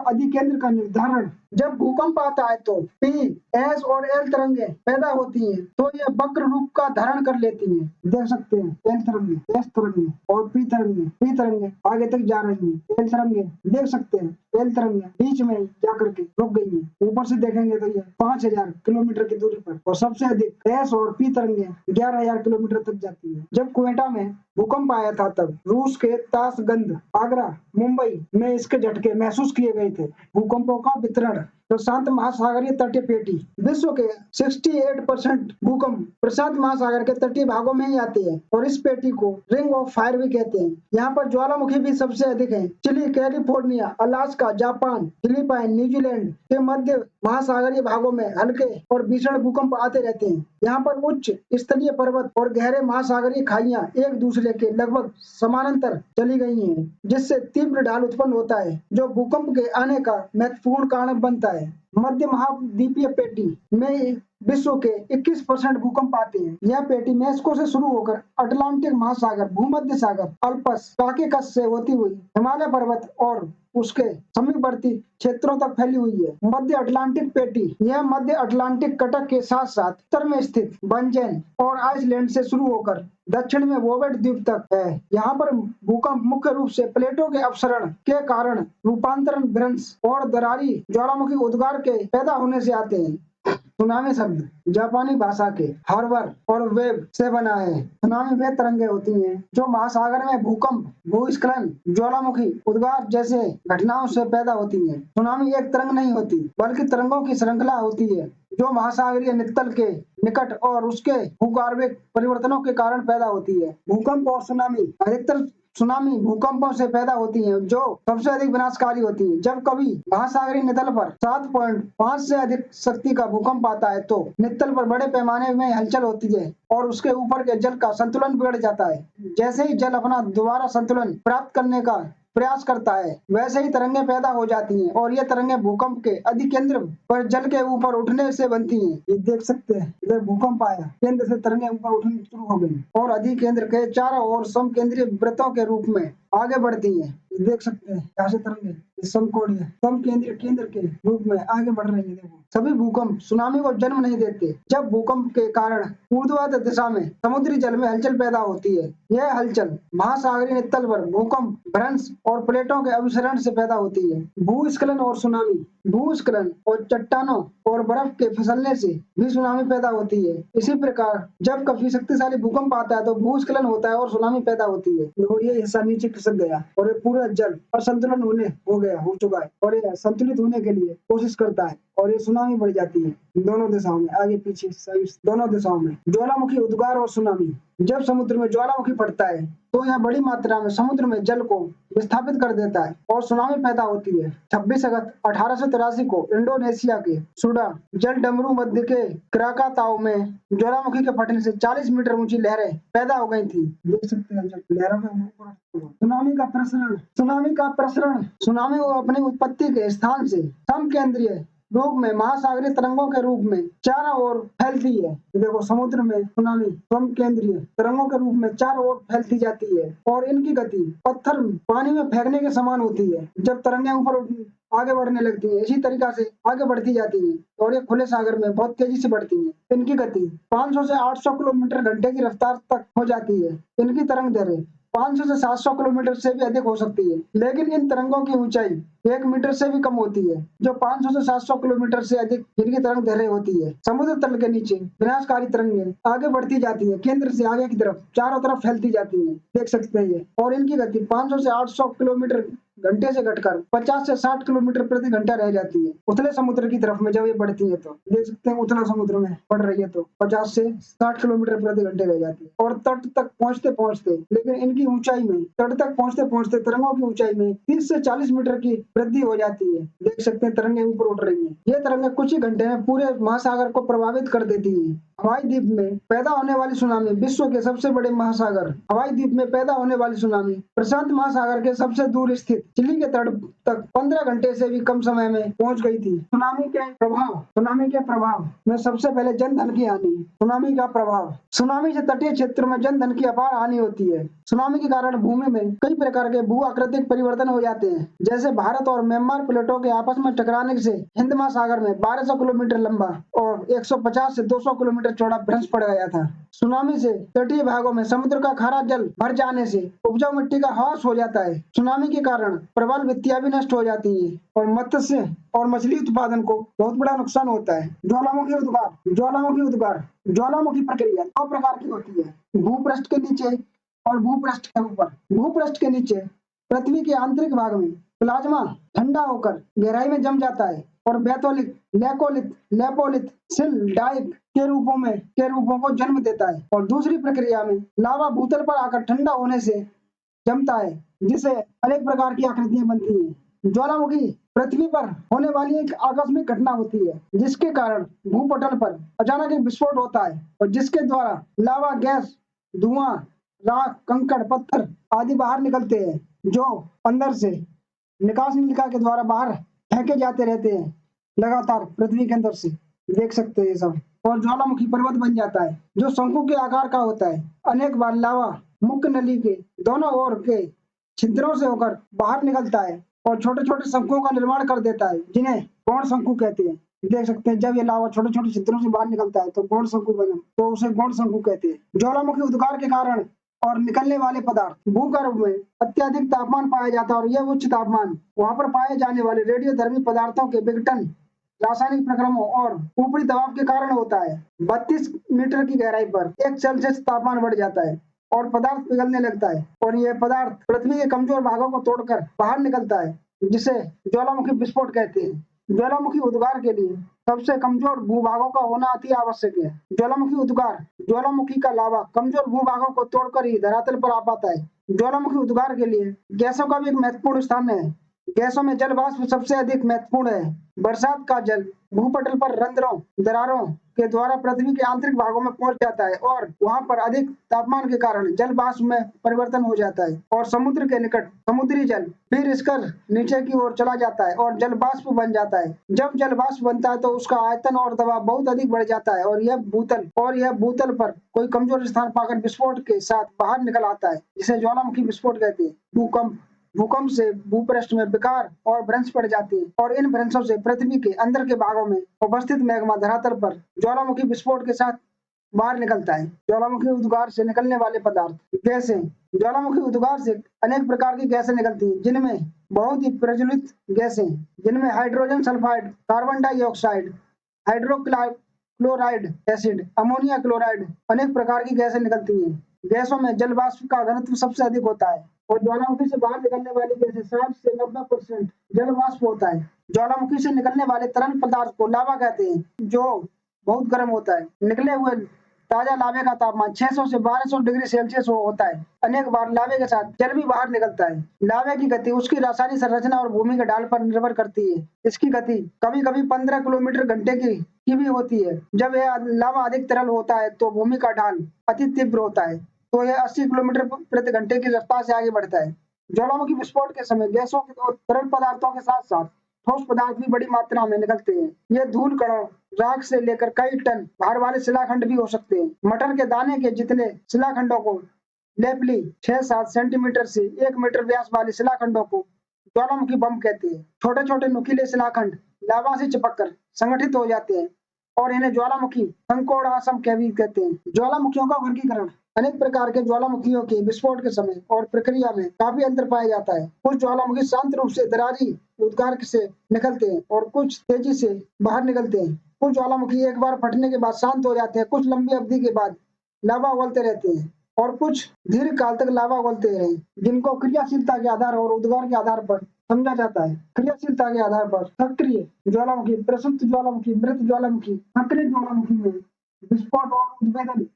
अधिकेंद्र का निर्धारण। जब भूकंप आता है तो P, S और L तरंगे पैदा होती हैं, तो ये वक्र रूप का धारण कर लेती हैं। देख सकते हैं L तरंगे, S तरंगे और P तरंगे आगे तक जा रही हैं। L तरंगे देख सकते हैं, L तरंगे बीच में जाकर के रुक गई है। ऊपर से देखेंगे तो ये 5000 किलोमीटर की दूरी पर, और सबसे अधिक S और P तरंगे 11000 किलोमीटर तक जाती है। जब क्वेटा में भूकंप आया था तब रूस के ताशकंद, आगरा, मुंबई में इसके झटके महसूस किए गए थे। भूकंपों का वितरण। प्रशांत महासागरीय तटीय पेटी। विश्व के 68% भूकंप प्रशांत महासागर के तटीय भागों में ही आते हैं और इस पेटी को रिंग ऑफ फायर भी कहते हैं। यहाँ पर ज्वालामुखी भी सबसे अधिक है। Chile, California, Alaska, Japan, Philippine, New Zealand के मध्य महासागरीय भागों में हल्के और भीषण भूकंप आते रहते हैं। यहाँ पर उच्च स्तरीय पर्वत और गहरे महासागरीय खाइयां एक दूसरे के लगभग समानांतर चली गई हैं, जिससे तीव्र ढाल उत्पन्न होता है, जो भूकंप के आने का महत्वपूर्ण कारण बनता है। मध्य महाद्वीपीय पेटी में विश्व के 21% भूकंप आते हैं। यह पेटी मेक्सिको से शुरू होकर अटलांटिक महासागर, भूमध्य सागर, अल्पस, काकेकस से होती हुई हिमालय पर्वत और उसके समीपवर्ती क्षेत्रों तक फैली हुई है। मध्य अटलांटिक पेटी। यह मध्य अटलांटिक कटक के साथ साथ उत्तर में स्थित बंजेन और आइसलैंड से शुरू होकर दक्षिण में वोवेट द्वीप तक है। यहाँ पर भूकंप मुख्य रूप से प्लेटों के अपसरण के कारण रूपांतरण, भ्रंश और दरारी ज्वालामुखी उद्गार के पैदा होने से आते हैं। सुनामी शब्द जापानी भाषा के हार्बर और वेव से बना है। सुनामी वे तरंगे होती हैं जो महासागर में भूकंप, भूस्खलन, ज्वालामुखी उद्गार जैसे घटनाओं से पैदा होती हैं। सुनामी एक तरंग नहीं होती, बल्कि तरंगों की श्रृंखला होती है जो महासागरीय नितल के निकट और उसके भूगर्भिक परिवर्तनों के कारण पैदा होती है। भूकंप और सुनामी। अधिकतर सुनामी भूकंपों से पैदा होती हैं जो सबसे अधिक विनाशकारी होती हैं। जब कभी महासागरीय नितल पर 7.5 से अधिक शक्ति का भूकंप आता है तो नितल पर बड़े पैमाने में हलचल होती है और उसके ऊपर के जल का संतुलन बिगड़ जाता है। जैसे ही जल अपना दोबारा संतुलन प्राप्त करने का प्रयास करता है, वैसे ही तरंगे पैदा हो जाती हैं और ये तरंगे भूकंप के अधिकेंद्र पर जल के ऊपर उठने से बनती हैं। ये देख सकते हैं, इधर भूकंप आया, केंद्र से तरंगे ऊपर उठनी शुरू हो गई और अधिकेंद्र के चारों ओर समकेंद्रीय वृत्तों के रूप में आगे बढ़ती हैं। देख सकते हैं यहाँ से तरंगे समकोणीय समकेंद्रीय केंद्र के रूप में आगे बढ़ रही है। देखो, सभी भूकंप सुनामी को जन्म नहीं देते। जब भूकंप के कारण ऊर्ध्वाधर दिशा में समुद्री जल में हलचल पैदा होती है, यह हलचल महासागरीय नितल पर भूकंप, भ्रंश और प्लेटों के अभिसरण से पैदा होती है। भूस्खलन और सुनामी। भूस्खलन और चट्टानों और बर्फ के फिसलने से भी सुनामी पैदा होती है। इसी प्रकार जब कभी शक्तिशाली भूकंप आता है तो भूस्खलन होता है और सुनामी पैदा होती है। तो ये हिस्सा नीचे खिसक गया और ये पूरा जल असंतुलन हो चुका है और ये संतुलित होने के लिए कोशिश करता है और ये सुनामी बढ़ जाती है दोनों दिशाओं में, आगे पीछे दोनों दिशाओं में। ज्वालामुखी उद्गार और सुनामी। जब समुद्र में ज्वालामुखी फटता है तो यह बड़ी मात्रा में समुद्र में जल को विस्थापित कर देता है और सुनामी पैदा होती है। 26 अगस्त 1883 को इंडोनेशिया के सुडा जल डमरू मध्य के क्राकाताओ में ज्वालामुखी के फटने से 40 मीटर ऊंची लहरें पैदा हो गई थी। देख सकते हैं लहरों के ऊपर। सुनामी का प्रसरण। सुनामी को अपनी उत्पत्ति के स्थान से समकेंद्रीय रूप में महासागरीय तरंगों के रूप में चारों ओर फैलती है। देखो, समुद्र में सुनामी समकेंद्रीय तरंगों के रूप में चारों ओर फैलती जाती है और इनकी गति पत्थर पानी में फेंकने के समान होती है। जब तरंगें ऊपर आगे बढ़ने लगती है, इसी तरीका से आगे बढ़ती जाती है और ये खुले सागर में बहुत तेजी से बढ़ती है। इनकी गति 500 से 800 किलोमीटर घंटे की रफ्तार तक हो जाती है। इनकी तरंग दैर्घ्य 500 से 700 किलोमीटर से भी अधिक हो सकती है, लेकिन इन तरंगों की ऊंचाई 1 मीटर से भी कम होती है, जो 500 से 700 किलोमीटर से अधिक इनकी तरंग दैर्घ्य होती है। समुद्र तल के नीचे विनाशकारी तरंगें आगे बढ़ती जाती है, केंद्र से आगे की तरफ चारों तरफ फैलती जाती है। देख सकते हैं ये, और इनकी गति 500 से 800 किलोमीटर घंटे से घटकर 50 से 60 किलोमीटर प्रति घंटा रह जाती है उथले समुद्र की तरफ में। जब ये बढ़ती है तो देख सकते हैं उथला समुद्र में बढ़ रही है तो 50 से 60 किलोमीटर प्रति घंटे रह जाती है और तट तक पहुंचते लेकिन इनकी ऊंचाई में तट तक पहुंचते तरंगों की ऊंचाई में 30 से 40 मीटर की वृद्धि हो जाती है। देख सकते हैं तरंगे ऊपर उठ रही है। ये तरंगे कुछ ही घंटे में पूरे महासागर को प्रभावित कर देती है हवाई द्वीप में पैदा होने वाली सुनामी। विश्व के सबसे बड़े महासागर हवाई द्वीप में पैदा होने वाली सुनामी प्रशांत महासागर के सबसे दूर स्थित चिली के तट तक 15 घंटे से भी कम समय में पहुंच गई थी। सुनामी के प्रभाव में सबसे पहले जन धन की हानि। सुनामी का प्रभाव। सुनामी से तटीय क्षेत्र में जन धन की अपार हानि होती है। सुनामी के कारण भूमि में कई प्रकार के भू आकृतिक परिवर्तन हो जाते हैं, जैसे भारत और म्यांमार प्लेटों के आपस में टकराने से हिंद महासागर में 1200 किलोमीटर लंबा और 150 से 200 किलोमीटर चौड़ा भ्रंश पड़ गया था। सुनामी से तटीय भागों में समुद्र का खारा जल भर जाने से उपजाऊ मिट्टी का ह्रास हो जाता है। सुनामी के कारण प्रबल वित्तियां भी नष्ट हो जाती है और मत्स्य और मछली उत्पादन को बहुत बड़ा नुकसान होता है। ज्वालामुखी प्रक्रिया 2 प्रकार की होती है, भूपृष्ठ के नीचे और भूपृष्ठ के ऊपर। भूपृष्ठ के नीचे पृथ्वी के आंतरिक भाग में प्लाज्मा ठंडा होकर गहराई में जम जाता है और बैथोलिक, लेपोलिथ, सिल, डाइक के रूपों को जन्म देता है। और दूसरी प्रक्रिया में लावा भूतल पर आकर ठंडा होने से जमता है, जिससे अनेक प्रकार की आकृतियां बनती हैं। ज्वालामुखी पृथ्वी पर होने वाली एक आकस्मिक घटना होती है, जिसके कारण भूपटल पर अचानक एक विस्फोट होता है और जिसके द्वारा लावा, गैस, धुआं, राख, कंकड़, पत्थर आदि बाहर निकलते हैं, जो अंदर से निकास नलिका के द्वारा बाहर फेंके जाते रहते हैं लगातार पृथ्वी के अंदर से। देख सकते हैं ये सब। और ज्वालामुखी पर्वत बन जाता है, जो शंकु के आकार का होता है। अनेक बार लावा मुख्य नली के दोनों ओर के छिद्रों से होकर बाहर निकलता है और छोटे छोटे शंकुओं का निर्माण कर देता है, जिन्हें गौण शंकु कहते हैं। देख सकते हैं, जब ये लावा छोटे छोटे छिद्रों से बाहर निकलता है तो गौण शंकु बना, तो उसे गौण शंकु कहते हैं। ज्वालामुखी उद्गार के कारण और निकलने वाले पदार्थ। भूगर्भ में अत्यधिक तापमान पाया जाता है और यह उच्च तापमान वहां पर पाए जाने वाले रेडियोधर्मी पदार्थों के विघटन, रासायनिक प्रक्रमों और ऊपरी दबाव के कारण होता है। 32 मीटर की गहराई पर 1 सेल्सियस तापमान बढ़ जाता है और पदार्थ पिघलने लगता है और यह पदार्थ पृथ्वी के कमजोर भागों को तोड़कर बाहर निकलता है, जिसे ज्वालामुखी विस्फोट कहते हैं। ज्वालामुखी उद्गार के लिए सबसे कमजोर भूभागों का होना अति आवश्यक है। ज्वालामुखी उद्गार, ज्वालामुखी का लावा कमजोर भूभागों को तोड़कर ही धरातल पर आ पाता है। ज्वालामुखी उद्गार के लिए गैसों का भी एक महत्वपूर्ण स्थान है। गैसों में जल वाष्प सबसे अधिक महत्वपूर्ण है। बरसात का जल भूपटल पर रंध्रों, दरारों के द्वारा पृथ्वी के आंतरिक भागों में पहुंच जाता है और वहां पर अधिक तापमान के कारण जल वाष्प में परिवर्तन हो जाता है और समुद्र के निकट समुद्री जल फिर इसकर नीचे की ओर चला जाता है और जल वाष्प बन जाता है। जब जल वाष्प बनता है तो उसका आयतन और दबाव बहुत अधिक बढ़ जाता है और यह भूतल पर कोई कमजोर स्थान पाकर विस्फोट के साथ बाहर निकल आता है, जिसे ज्वालामुखी विस्फोट कहते हैं। भूकंप से भूपृष्ठ में विकार और भ्रंश पड़ जाती है और इन भ्रंशों से पृथ्वी के अंदर के भागों में उपस्थित मैग्मा धरातल पर ज्वालामुखी विस्फोट के साथ बाहर निकलता है। ज्वालामुखी उद्गार से निकलने वाले पदार्थ। गैसें। ज्वालामुखी उद्गार से अनेक प्रकार की गैसें निकलती हैं, जिनमें बहुत ही प्रज्वलित गैसें, जिनमें hydrogen sulphide, carbon dioxide, hydrochloride acid, ammonia chloride, अनेक प्रकार की गैसें निकलती हैं। गैसों में जल वाष्प का घनत्व सबसे अधिक होता है और ज्वालामुखी से बाहर निकलने वाली गैसें 60 से 90% जल वाष्प होता है। ज्वालामुखी से निकलने वाले तरल पदार्थ को लावा कहते हैं, जो बहुत गर्म होता है। निकले हुए ताजा लावे का तापमान 600 से 1200 डिग्री सेल्सियस होता है। अनेक बार लावे के साथ जल भी बाहर निकलता है। लावे की गति उसकी रासायनिक संरचना और भूमि के ढाल पर निर्भर करती है। इसकी गति कभी कभी 15 किलोमीटर घंटे की भी होती है। जब यह लावा अधिक तरल होता है तो भूमि का ढाल अति तीव्र होता है, तो यह 80 किलोमीटर प्रति घंटे की रफ्तार से आगे बढ़ता है। ज्वालामुखी विस्फोट के समय गैसों और तरल पदार्थों के साथ साथ ठोस पदार्थ भी बड़ी मात्रा में निकलते हैं। ये धूल कणों, राख से लेकर कई टन भार वाले शिलाखंड भी हो सकते हैं। मटर के दाने के जितने शिलाखंडों को लेपली 6-7 सेंटीमीटर से 1 मीटर व्यास वाले शिलाखंडों को ज्वालामुखी बम कहते हैं। छोटे छोटे नुकीले शिलाखंड लावा से चिपककर संगठित हो जाते हैं और इन्हें ज्वालामुखी संकोड़ासम कहते हैं। ज्वालामुखियों का वर्गीकरण। अनेक प्रकार के ज्वालामुखियों के विस्फोट के समय और प्रक्रिया में काफी अंतर पाया जाता है। कुछ ज्वालामुखी शांत रूप से दरारी उद्गार से निकलते हैं और कुछ तेजी से बाहर निकलते हैं। कुछ ज्वालामुखी एक बार फटने के बाद शांत हो जाते हैं, कुछ लंबी अवधि के बाद लावा उगलते रहते हैं और कुछ दीर्घ काल तक लावा उगलते रहे, जिनको क्रियाशीलता के आधार और उद्गार के आधार पर समझा जाता है। क्रियाशीलता के आधार पर सक्रिय ज्वालामुखी, प्रसुप्त ज्वालामुखी, मृत ज्वालामुखी। सक्रिय ज्वालामुखी में विस्फोट और उद्भेदन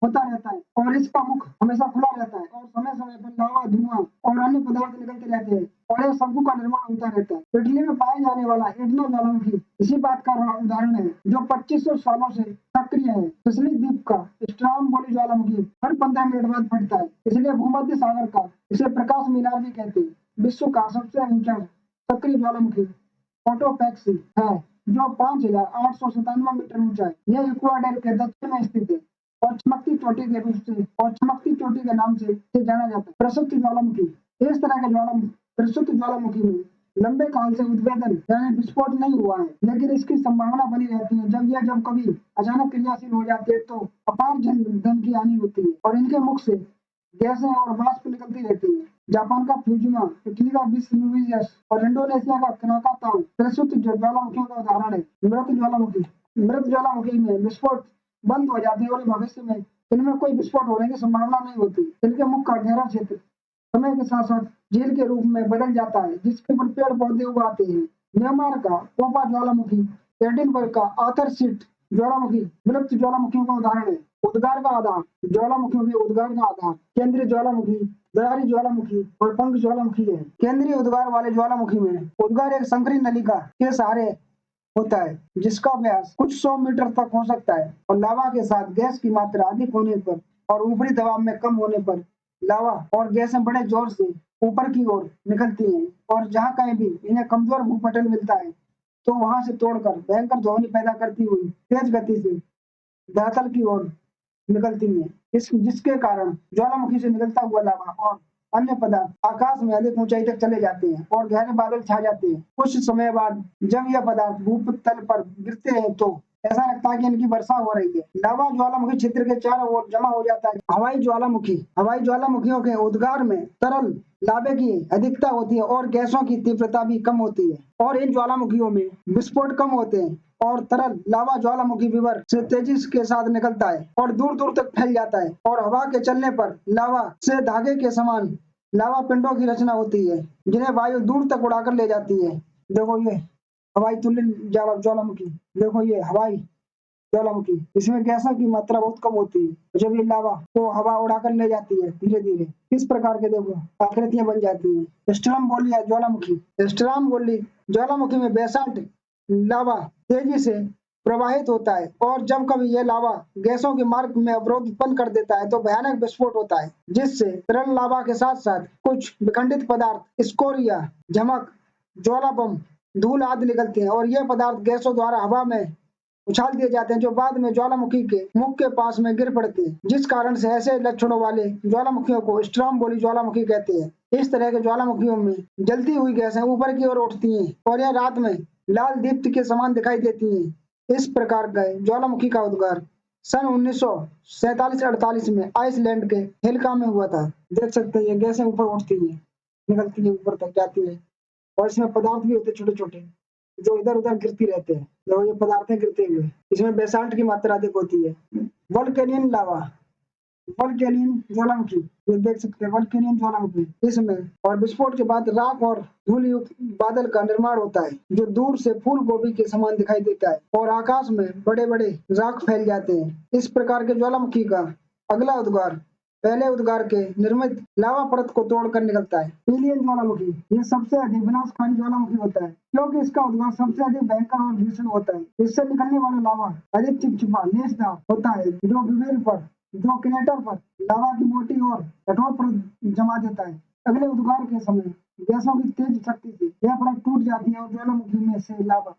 होता रहता है और इसका मुख हमेशा खुला रहता है और समय समय पर लावा, धुआं और अन्य पदार्थ निकलते रहते हैं और यह शंकु का निर्माण होता रहता है। इटली में पाया जाने वाला एटना ज्वालामुखी इसी बात का उदाहरण है, जो 2500 सालों से सक्रिय है। सिसिली द्वीप का स्ट्रोम्बोली ज्वालामुखी हर 15 मिनट बाद फटता है, इसलिए भूमध्य सागर का इसे प्रकाश मीनार भी कहते हैं। विश्व का सबसे ऊंचा सक्रिय ज्वालामुखी कोटोपैक्सी है, जो 5,897 मीटर ऊंचा है। यह इक्वाडोर के दक्षिण में स्थित है और चमकती चोटी के रूप से और चमकती चोटी के नाम से जाना जाता है। प्रसुप्त ज्वालामुखी इस तरह के ज्वालामुखी प्रसुप्त ज्वालामुखी में लंबे काल से उद्भेदन यानी विस्फोट नहीं हुआ है, लेकिन इसकी संभावना बनी रहती है। जब कभी अचानक क्रियाशील हो जाते हैं तो अपार धन की हानि होती है और इनके मुख से गैसें और वाष्प निकलती रहती है। जापान का फ्यूजिमा, इटली का विस्यूवियस और इंडोनेशिया का क्राकाताउ प्रसुप्त ज्वालामुखियों का उदाहरण है। मृत ज्वालामुखी में विस्फोट बंद हो जाते हैं और भविष्य में इनमें कोई विस्फोट होने की संभावना नहीं होती। इनके मुख का गहरा क्षेत्र समय के साथ साथ झील के रूप में बदल जाता है, जिसके ऊपर पेड़ पौधे उगाते हैं। म्यांमार का पोपा ज्वालामुखी, एडिनबर्ग का आर्थर सीट ज्वालामुखी मृत ज्वालामुखियों का उदाहरण है। उद्गार का आधार ज्वालामुखियों के उद्गार का आधार केंद्रीय ज्वालामुखी, दरारी ज्वालामुखी और पंख ज्वालामुखी है। केंद्रीय उद्गार वाले ज्वालामुखी में उद्गार एक संकरी नलिका के सहारे होता है, जिसका व्यास कुछ 100 मीटर तक हो सकता है और लावा के साथ गैस की मात्रा अधिक होने पर और ऊपरी दबाव में कम होने पर लावा और गैसें बड़े जोर से ऊपर की ओर निकलती हैं और जहां कहीं भी इन्हें कमजोर भूपटल मिलता है तो वहां से तोड़कर भयंकर ध्वनि पैदा करती हुई तेज गति से धरातल की ओर निकलती है। इस जिसके कारण ज्वालामुखी से निकलता हुआ लावा और अन्य पदार्थ आकाश में अधिक ऊंचाई तक चले जाते हैं और गहरे बादल छा जाते हैं। कुछ समय बाद जब यह पदार्थ भूतल पर गिरते हैं तो ऐसा लगता है कि इनकी वर्षा हो रही है। लावा ज्वालामुखी क्षेत्र के चारों ओर जमा हो जाता है। हवाई ज्वालामुखियों के उद्गार में तरल लावे की अधिकता होती है और गैसों की तीव्रता भी कम होती है और इन ज्वालामुखियों में विस्फोट कम होते हैं और तरल लावा ज्वालामुखी विवर से तेजी के साथ निकलता है और दूर दूर तक फैल जाता है और हवा के चलने पर लावा से धागे के समान लावा पिंडों की रचना होती है, जिन्हें वायु दूर तक उड़ाकर ले जाती है। देखो ये हवाई तुल्य ज्वालामुखी, देखो ये हवाई ज्वालामुखी, इसमें गैसों की मात्रा बहुत कम होती है। जब ये लावा को हवा उड़ाकर ले जाती है धीरे धीरे, इस प्रकार के देखो आकृतियां बन जाती है। स्ट्रोम्बोली ज्वालामुखी, स्ट्रोम्बोली ज्वालामुखी में बेसाल्ट लावा तेजी से प्रवाहित होता है और जब कभी यह लावा गैसों के मार्ग में अवरोध उत्पन्न कर देता है तो भयानक विस्फोट होता है, जिससे तरल लावा के साथ साथ कुछ विखंडित पदार्थ स्कोरिया, झमक, ज्वाला बम, धूल आदि निकलते हैं और यह पदार्थ गैसों द्वारा हवा में उछाल दिए जाते हैं, जो बाद में ज्वालामुखी के मुख के पास में गिर पड़ते हैं, जिस कारण से ऐसे लक्षणों वाले ज्वालामुखियों को स्ट्रोम्बोली ज्वालामुखी कहते हैं। इस तरह के ज्वालामुखियों में जलती हुई गैसें ऊपर की ओर उठती हैं और यह रात में लाल दीप्त के समान दिखाई देती हैं। इस प्रकार का ज्वालामुखी का उद्गार सन 1947-48 में आइसलैंड के हेलिका में हुआ था। देख सकते हैं ये गैसें ऊपर उठती है, निकलती है, ऊपर तक जाती है और इसमें पदार्थ भी होते छोटे छोटे जो इधर उधर गिरती रहते हैं। देखो ये पदार्थ गिरते हुए, इसमें बेसाल्ट की मात्रा अधिक होती है। वोल्केनियन लावा, वोल्केनियन ज्वालामुखी, ये देख सकते हैं वोल्केनियन ज्वालामुखी, इसमें और विस्फोट के बाद राख और धूल युक्त बादल का निर्माण होता है, जो दूर से फूल गोभी के समान दिखाई देता है और आकाश में बड़े बड़े राख फैल जाते हैं। इस प्रकार के ज्वालामुखी का अगला उद्गार पहले उद्गार के निर्मित लावा परत को तोड़कर निकलता है। पिलियन ज्वालामुखी, ये सबसे अधिक विनाशकारी ज्वालामुखी होता है क्योंकि इसका उद्गार सबसे अधिक भयंकर और भीषण होता है। इससे निकलने वाला लावा अधिक चिपचिपा लेसदार होता है, जो किनेटर पर लावा की मोटी और कठोर परत जमा देता है। अगले उद्गार के समय गैसों की तेज शक्ति से यह परत टूट जाती है और ज्वालामुखी से लावा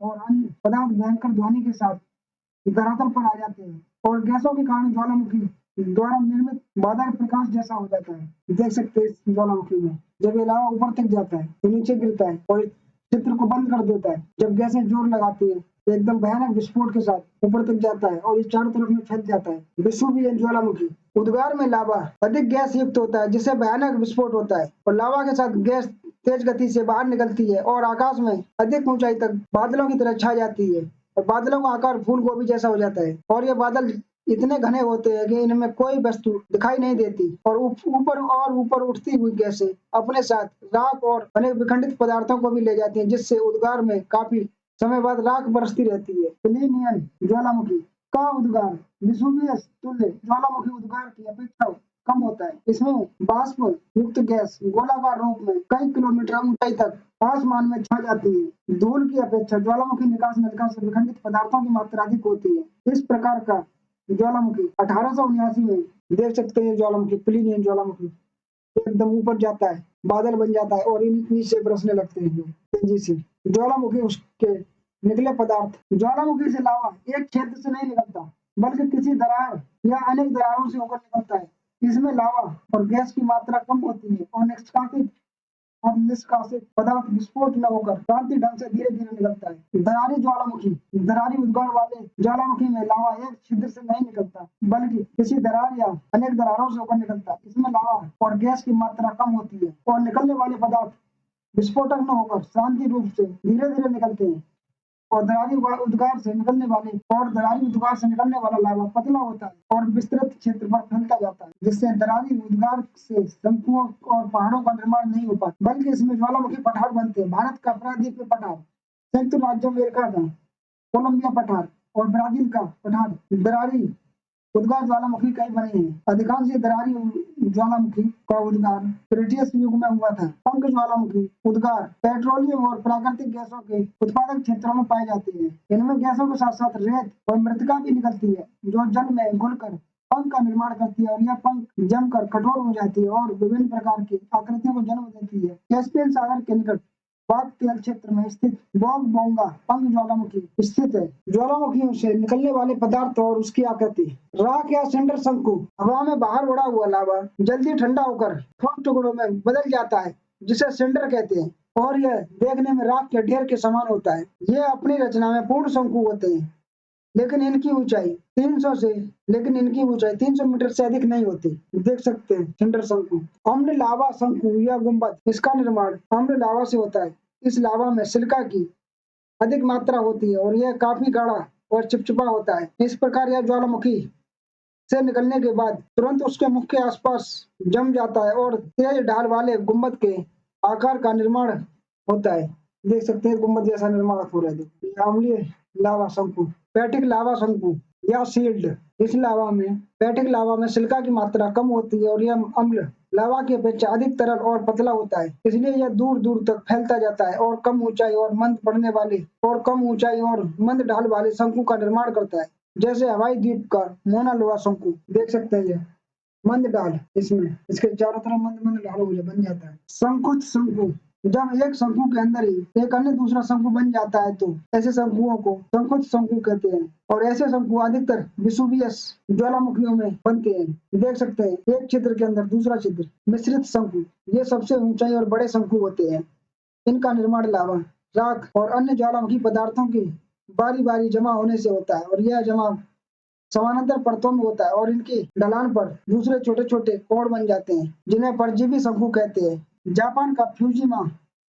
और अन्य पदार्थ भयंकर ध्वनि के साथ धरातल पर आ जाते हैं और गैसों के कारण ज्वालामुखी द्वारा निर्मित बादल प्रकाश जैसा हो जाता है। देख सकते हैं इस ज्वालामुखी में जब ये लावा ऊपर तक जाता है तो नीचे गिरता है और चित्र को बंद कर देता है। जब गैसें जोर लगाती है तो एकदम भयानक विस्फोट के साथ ऊपर तक जाता है और इस चारों तरफ में फैल जाता है। वेसुवियन ज्वालामुखी, उद्गार में लावा अधिक गैस युक्त होता है जिससे भयानक विस्फोट होता है और लावा के साथ गैस तेज गति से बाहर निकलती है और आकाश में अधिक ऊंचाई तक बादलों की तरह छा जाती है और बादलों का आकार फूल गोभी जैसा हो जाता है और ये बादल इतने घने होते हैं कि इनमें कोई वस्तु दिखाई नहीं देती और ऊपर उठती हुई गैसें अपने साथ राख और अनेक विखंडित पदार्थों को भी ले जाती हैं, जिससे उद्गार में काफी समय बाद राख बरसती रहती है। प्लिनियन ज्वालामुखी, का उद्गार विसुवियस तुल्य ज्वालामुखी उद्गार की अपेक्षा कम होता है। इसमें वाष्प युक्त गैस गोलाकार रूप में कई किलोमीटर ऊंचाई तक आसमान में छा जाती है। धूल की अपेक्षा ज्वालामुखी निकास नलिका से विखंडित पदार्थों की मात्रा अधिक होती है। इस प्रकार का ज्वालामुखी 1879 में देख सकते हैं। ज्वालामुखी प्लीनियन ज्वालामुखी एकदम ऊपर जाता है, बादल बन जाता है और नीचे बरसने लगते हैं तेजी से। ज्वालामुखी उसके निकले पदार्थ ज्वालामुखी से लावा एक क्षेत्र से नहीं निकलता बल्कि किसी दरार या अनेक दरारों से होकर निकलता है। इसमें लावा और गैस की मात्रा कम होती है और निष्कासित पदार्थ विस्फोट न होकर शांति ढंग से धीरे धीरे निकलता है। दरारी ज्वालामुखी दरारी उद्गार वाले ज्वालामुखी में लावा एक छिद्र से नहीं निकलता बल्कि किसी दरार या अनेक दरारों से होकर निकलता है। इसमें लावा और गैस की मात्रा कम होती है और निकलने वाले पदार्थ विस्फोटक न होकर शांति रूप से धीरे धीरे निकलते हैं। और दरारी उद्गार से निकलने वाला लावा पतला होता है और विस्तृत क्षेत्र पर फैलता जाता है, जिससे दरारी उद्गार से शंकुओं और पहाड़ों का निर्माण नहीं हो पाता बल्कि इसमें ज्वालामुखी पठार बनते हैं। भारत का प्रायद्वीपीय पठार, संयुक्त राज्य अमेरिका का कोलंबिया पठार और ब्राजील का पठार दरारी उद्गार ज्वालामुखी कई बने हैं। अधिकांश दरारी ज्वालामुखी का उद्गार क्रेटियस युग में हुआ था। पंख ज्वालामुखी उद्गार पेट्रोलियम और प्राकृतिक गैसों के उत्पादक क्षेत्रों में पाए जाते हैं। इनमें गैसों के साथ साथ रेत और मृतिका भी निकलती है जो जल में घुलकर पंख का निर्माण करती है और यह पंख जमकर कठोर हो जाती है और विभिन्न प्रकार की आकृतियों को जन्म देती है। कैस्पियन सागर के निकट वाक तेल क्षेत्र में स्थित बोंग बोंगा पंख ज्वालामुखी स्थित है। ज्वालामुखियों से निकलने वाले पदार्थ और उसकी आकृति राख या सिंडर शंकु हवा में बाहर उड़ा हुआ लावा जल्दी ठंडा होकर ठोस टुकड़ों में बदल जाता है जिसे सिंडर कहते हैं और यह देखने में राख के ढेर के समान होता है। ये अपनी रचना में पूर्ण शंकु होते हैं लेकिन इनकी ऊंचाई 300 मीटर से अधिक नहीं होती। देख सकते हैं सिंडर शंकु। अम्ल लावा शंकु या गुंबद, इसका निर्माण अम्ल लावा से होता है। इस लावा में सिलिका की अधिक मात्रा होती है और यह काफी गाढ़ा और चिपचिपा होता है। इस प्रकार यह ज्वालामुखी से निकलने के बाद तुरंत उसके मुख के आसपास जम जाता है और तेज ढाल वाले गुंबद के आकार का निर्माण होता है। देख सकते हैं गुंबद जैसा निर्माण हो रहा है। अम्लीय लावा शंकु, पैटिक लावा शंकु या शील्ड। इस लावा में पैटिक लावा में सिलिका की मात्रा कम होती है और यह अम्ल लावा की अपेक्षा अधिक तरल और पतला होता है, इसलिए यह दूर दूर तक फैलता जाता है और कम ऊंचाई और मंद ढाल वाले शंकु का निर्माण करता है, जैसे हवाई द्वीप का मोना लोआ शंकु। देख सकते हैं मंद ढाल, इसमें इसके चारों तरफ मंद मंद ढाल हो बन जाता है। संकुच शंकु, जब एक शंकु के अंदर ही एक अन्य दूसरा शंकु बन जाता है तो ऐसे शंकुओं को संकुच शंकु कहते हैं और ऐसे शंकु अधिकतर विसुवियस ज्वालामुखियों में बनते हैं। देख सकते हैं एक छिद्र के अंदर दूसरा छिद्र। मिश्रित शंकु, ये सबसे ऊंचाई और बड़े शंकु होते हैं। इनका निर्माण लावा, राख और अन्य ज्वालामुखी पदार्थों की बारी बारी जमा होने से होता है और यह जमा समानांतर परतों में होता है और इनकी ढलान पर दूसरे छोटे छोटे कोण बन जाते हैं जिन्हें परजीवी शंकु कहते हैं। जापान का फ्यूजिमा,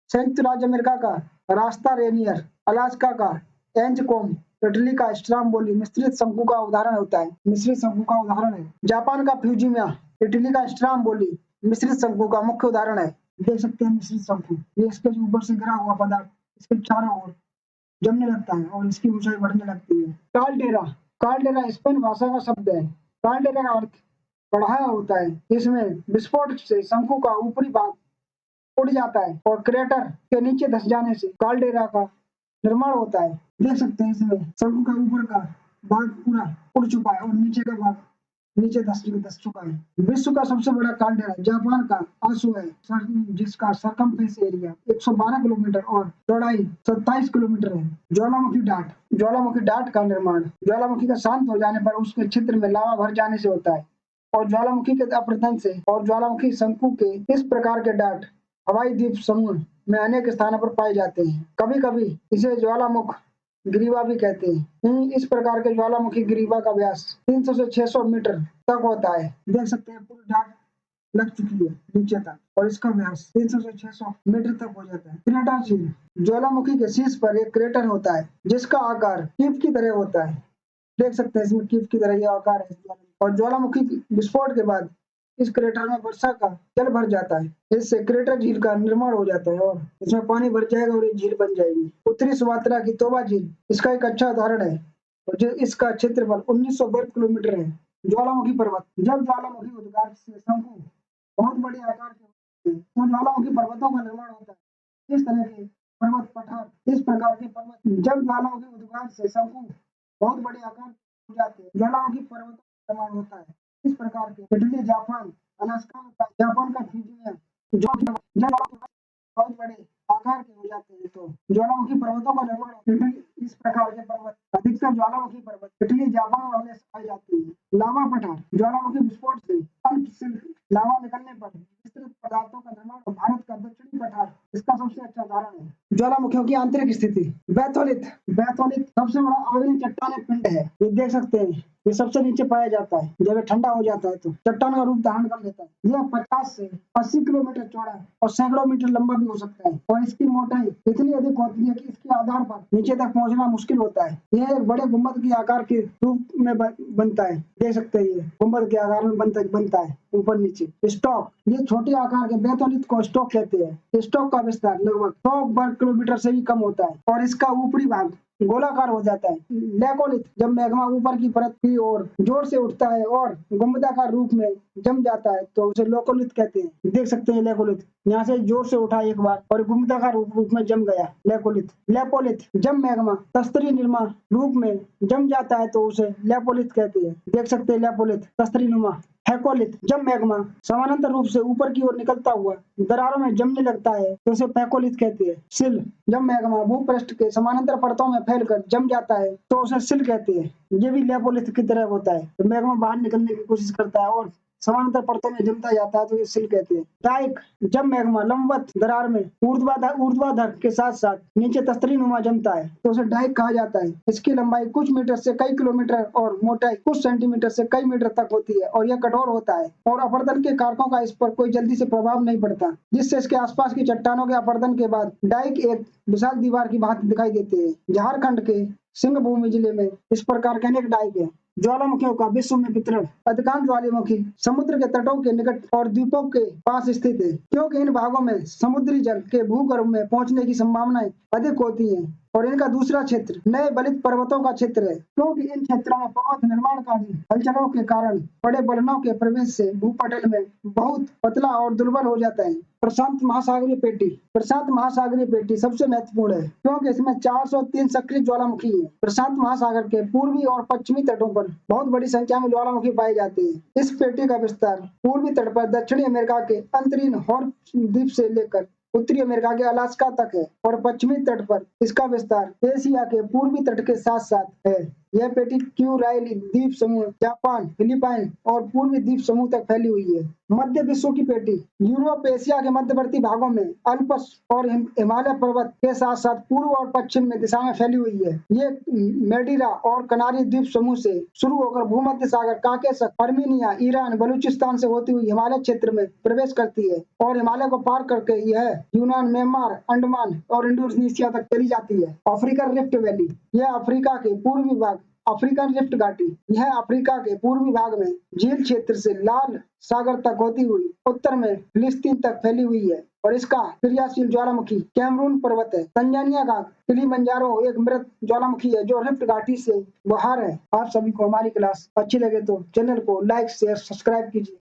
संयुक्त राज्य अमेरिका का रास्ता रेनियर, अलास्का का एंजकोम, इटली का स्ट्राम्बोली मिश्रित शंकु का उदाहरण होता है। मिश्रित शंकु का उदाहरण है जापान का फ्यूजिमा, इटली का स्ट्राम्बोली मिश्रित शंकु का मुख्य उदाहरण है। देख सकते हैं मिश्रित शंकु, ये इसके ऊपर से गिरा हुआ पदार्थ इसके चारों ओर जमने लगता है और इसकी ऊंचाई बढ़ने लगती है। काल्डेरा, काल्डेरा स्पेन भाषा का शब्द है। काल्डेरा का अर्थ बढ़ाया होता है। इसमें विस्फोट से शंकु का ऊपरी भाग उड़ जाता है और क्रेटर के नीचे धंस जाने से काल्डेरा का निर्माण होता है। देख सकते हैं इसमें शंकु का ऊपर का भाग पूरा उड़ चुका है और नीचे का भाग नीचे धस चुका है। विश्व का सबसे बड़ा काल्डेरा जापान का आसु है, जिसका सरकमफेरेंस एरिया 112 किलोमीटर और चौड़ाई 27 किलोमीटर है। ज्वालामुखी डाट, ज्वालामुखी डाट का निर्माण ज्वालामुखी का शांत हो जाने पर उसके छिद्र में लावा भर जाने से होता है और ज्वालामुखी के अपरदन से और ज्वालामुखी शंकु के इस प्रकार के डाट हवाई द्वीप समूह में अनेक स्थानों पर पाए जाते हैं। कभी कभी इसे ज्वालामुख ग्रीवा भी कहते हैं। इस प्रकार के ज्वालामुखी ग्रीवा का व्यास 300 से 600 मीटर तक होता है। देख सकते हैं पूरी डाट लग चुकी है नीचे तक और इसका व्यास 300 से 600 मीटर तक हो जाता है। क्रेटर झील, ज्वालामुखी के शीर्ष पर एक क्रेटर होता है जिसका आकार कीफ की तरह होता है। देख सकते हैं इसमें कीफ की तरह यह आकार है और ज्वालामुखी विस्फोट के बाद इस क्रेटर में वर्षा का जल भर जाता है। इससे क्रेटर झील का निर्माण हो जाता है और इसमें पानी भर जाएगा और ये झील बन जाएगी। उत्तरी सुमात्रा की तोबा झील इसका एक अच्छा उदाहरण है। और जो इसका क्षेत्रफल 1900 वर्ग किलोमीटर है। ज्वालामुखी पर्वत, जब ज्वालामुखी उद्गार से शंकु बहुत बड़े आकार के होते हैं, तो ज्वालामुखी पर्वतों का निर्माण होता है। इस तरह के पर्वत पठार, इस प्रकार के पर्वत, जब ज्वालामुखी उद्गार से शंकु बहुत बड़े आकार के हो जाते हैं, ज्वालामुखी पर्वतों का निर्माण होता है। इस प्रकार के इटली, जापान, अलास्का, जापान का फ्यूजियन, जो जब बहुत बड़े आकार के हो जाते हैं, तो ज्वालामुखी पर्वतों का निर्माण होता है। इस प्रकार के पर्वत, अधिकतर ज्वालामुखी पर्वत इटली, जापान वाले पाए जाते हैं। लावा पठार, ज्वालामुखी विस्फोट से अल्प सिल्क लावा निकलने पर विस्तृत पदार्थों का निर्माण। भारत का दक्षिणी पठार इसका सबसे अच्छा उदाहरण है। ज्वालामुखियों की आंतरिक स्थिति, बैथोलिथ, बैथोलिथ सबसे बड़ा आग्नेय चट्टानी पिंड है। ये देख सकते हैं, ये सबसे नीचे पाया जाता है। जब ये ठंडा हो जाता है तो चट्टान का रूप धारण कर लेता है। यह 50 से 80 किलोमीटर चौड़ा और सैकड़ों मीटर लंबा भी हो सकता है, और इसकी मोटाई इतनी अधिक होती है कि इसके आधार पर नीचे तक पहुंचना मुश्किल होता है। यह एक बड़े गुम्बद के आकार के रूप में बनता है। देख सकते हैं, ये गुम्बद के आकार में बनता है ऊपर नीचे। स्टॉक, ये छोटे आकार के बैथोलिथ को स्टॉक कहते हैं। स्टॉक का विस्तार लगभग 100 वर्ग किलोमीटर से भी कम होता है, और इसका ऊपरी भाग गोलाकार हो जाता है। लेकोलिथ, जब मैग्मा ऊपर की परत की ओर जोर से उठता है और गुंबदाकार रूप में जम जाता है, तो उसे लोकोलिथ कहते हैं। देख सकते हैं लेकोलिथ, यहाँ से जोर से उठा एक बार और गुंबदाकार रूप में जम गया, लेकोलिथ। लेपोलिथ, जब मैग्मा तस्तरी निर्माण रूप में जम जाता है, तो उसे लेपोलिथ कहते हैं। देख सकते हैं लेपोलिथ, तस्तरी नुमा। हैकोलिथ, जब मैग्मा समानांतर रूप से ऊपर की ओर निकलता हुआ दरारों में जमने लगता है, तो उसे पैकोलिथ कहते हैं। सिल, जब मैग्मा भूपृष्ठ के समानांतर परतों में फैलकर जम जाता है, तो उसे सिल कहते हैं। ये भी लेपोलिथ की तरह होता है। तो मैग्मा बाहर निकलने की कोशिश करता है और समानांतर परतों में जमता जाता है, तो ये सिल कहते हैं। डाइक, जब मैग्मा लंबवत दरार में ऊर्ध्वाधर के साथ साथ नीचे तस्तरी नुमा जमता है, तो उसे डाइक कहा जाता है। इसकी लंबाई कुछ मीटर से कई किलोमीटर और मोटाई कुछ सेंटीमीटर से कई मीटर तक होती है, और यह कठोर होता है, और अपरदन के कारकों का इस पर कोई जल्दी से प्रभाव नहीं पड़ता, जिससे इसके आसपास की चट्टानों के अपरदन के बाद डाइक एक विशाल दीवार की भांति दिखाई देते हैं। झारखंड के सिंहभूमि जिले में इस प्रकार के अनेक डाइक है। ज्वालामुखियों का विश्व में वितरण, अधिकांश ज्वालामुखी समुद्र के तटों के निकट और द्वीपों के पास स्थित है, क्योंकि इन भागों में समुद्री जल के भूगर्भ में पहुंचने की संभावनाएं अधिक होती हैं। और इनका दूसरा क्षेत्र नए बलित पर्वतों का क्षेत्र है, क्योंकि इन क्षेत्रों में पर्वत निर्माणकारी हलचलों के कारण बड़े बलनों के प्रवेश से भूपटल में बहुत पतला और दुर्बल हो जाता है। प्रशांत महासागरीय पेटी, प्रशांत महासागरीय पेटी सबसे महत्वपूर्ण है, क्योंकि इसमें 403 सक्रिय ज्वालामुखी है। प्रशांत महासागर के पूर्वी और पश्चिमी तटों पर बहुत बड़ी संख्या में ज्वालामुखी पाए जाते हैं। इस पेटी का विस्तार पूर्वी तट पर दक्षिणी अमेरिका के अंतरीण हॉर्न द्वीप से लेकर उत्तरी अमेरिका के अलास्का तक है, और पश्चिमी तट पर इसका विस्तार एशिया के पूर्वी तट के साथ साथ है। यह पेटी क्यूराइल द्वीप समूह, जापान, फिलीपाइन और पूर्वी द्वीप समूह तक फैली हुई है। मध्य विश्व की पेटी यूरोप, एशिया के मध्यवर्ती भागों में अल्पस और हिमालय पर्वत के साथ साथ पूर्व और पश्चिम में दिशा में फैली हुई है। ये मेडिरा और कनारी द्वीप समूह से शुरू होकर भूमध्य सागर, काकेशस, अर्मीनिया, ईरान, बलूचिस्तान से होती हुई हिमालय क्षेत्र में प्रवेश करती है, और हिमालय को पार करके यह यूनान, म्यांमार, अंडमान और इंडोनेशिया तक चली जाती है। अफ्रीकन रिफ्ट वैली, यह अफ्रीका के पूर्वी भाग, अफ्रीकन रिफ्ट घाटी, यह अफ्रीका के पूर्वी भाग में झील क्षेत्र से लाल सागर तक होती हुई उत्तर में फिलिस्तीन तक फैली हुई है, और इसका क्रियाशील ज्वालामुखी कैमरून पर्वत है। तंजानिया का किलिमंजारो एक मृत ज्वालामुखी है, जो रिफ्ट घाटी से बाहर है। आप सभी को हमारी क्लास अच्छी लगे तो चैनल को लाइक, शेयर, सब्सक्राइब कीजिए।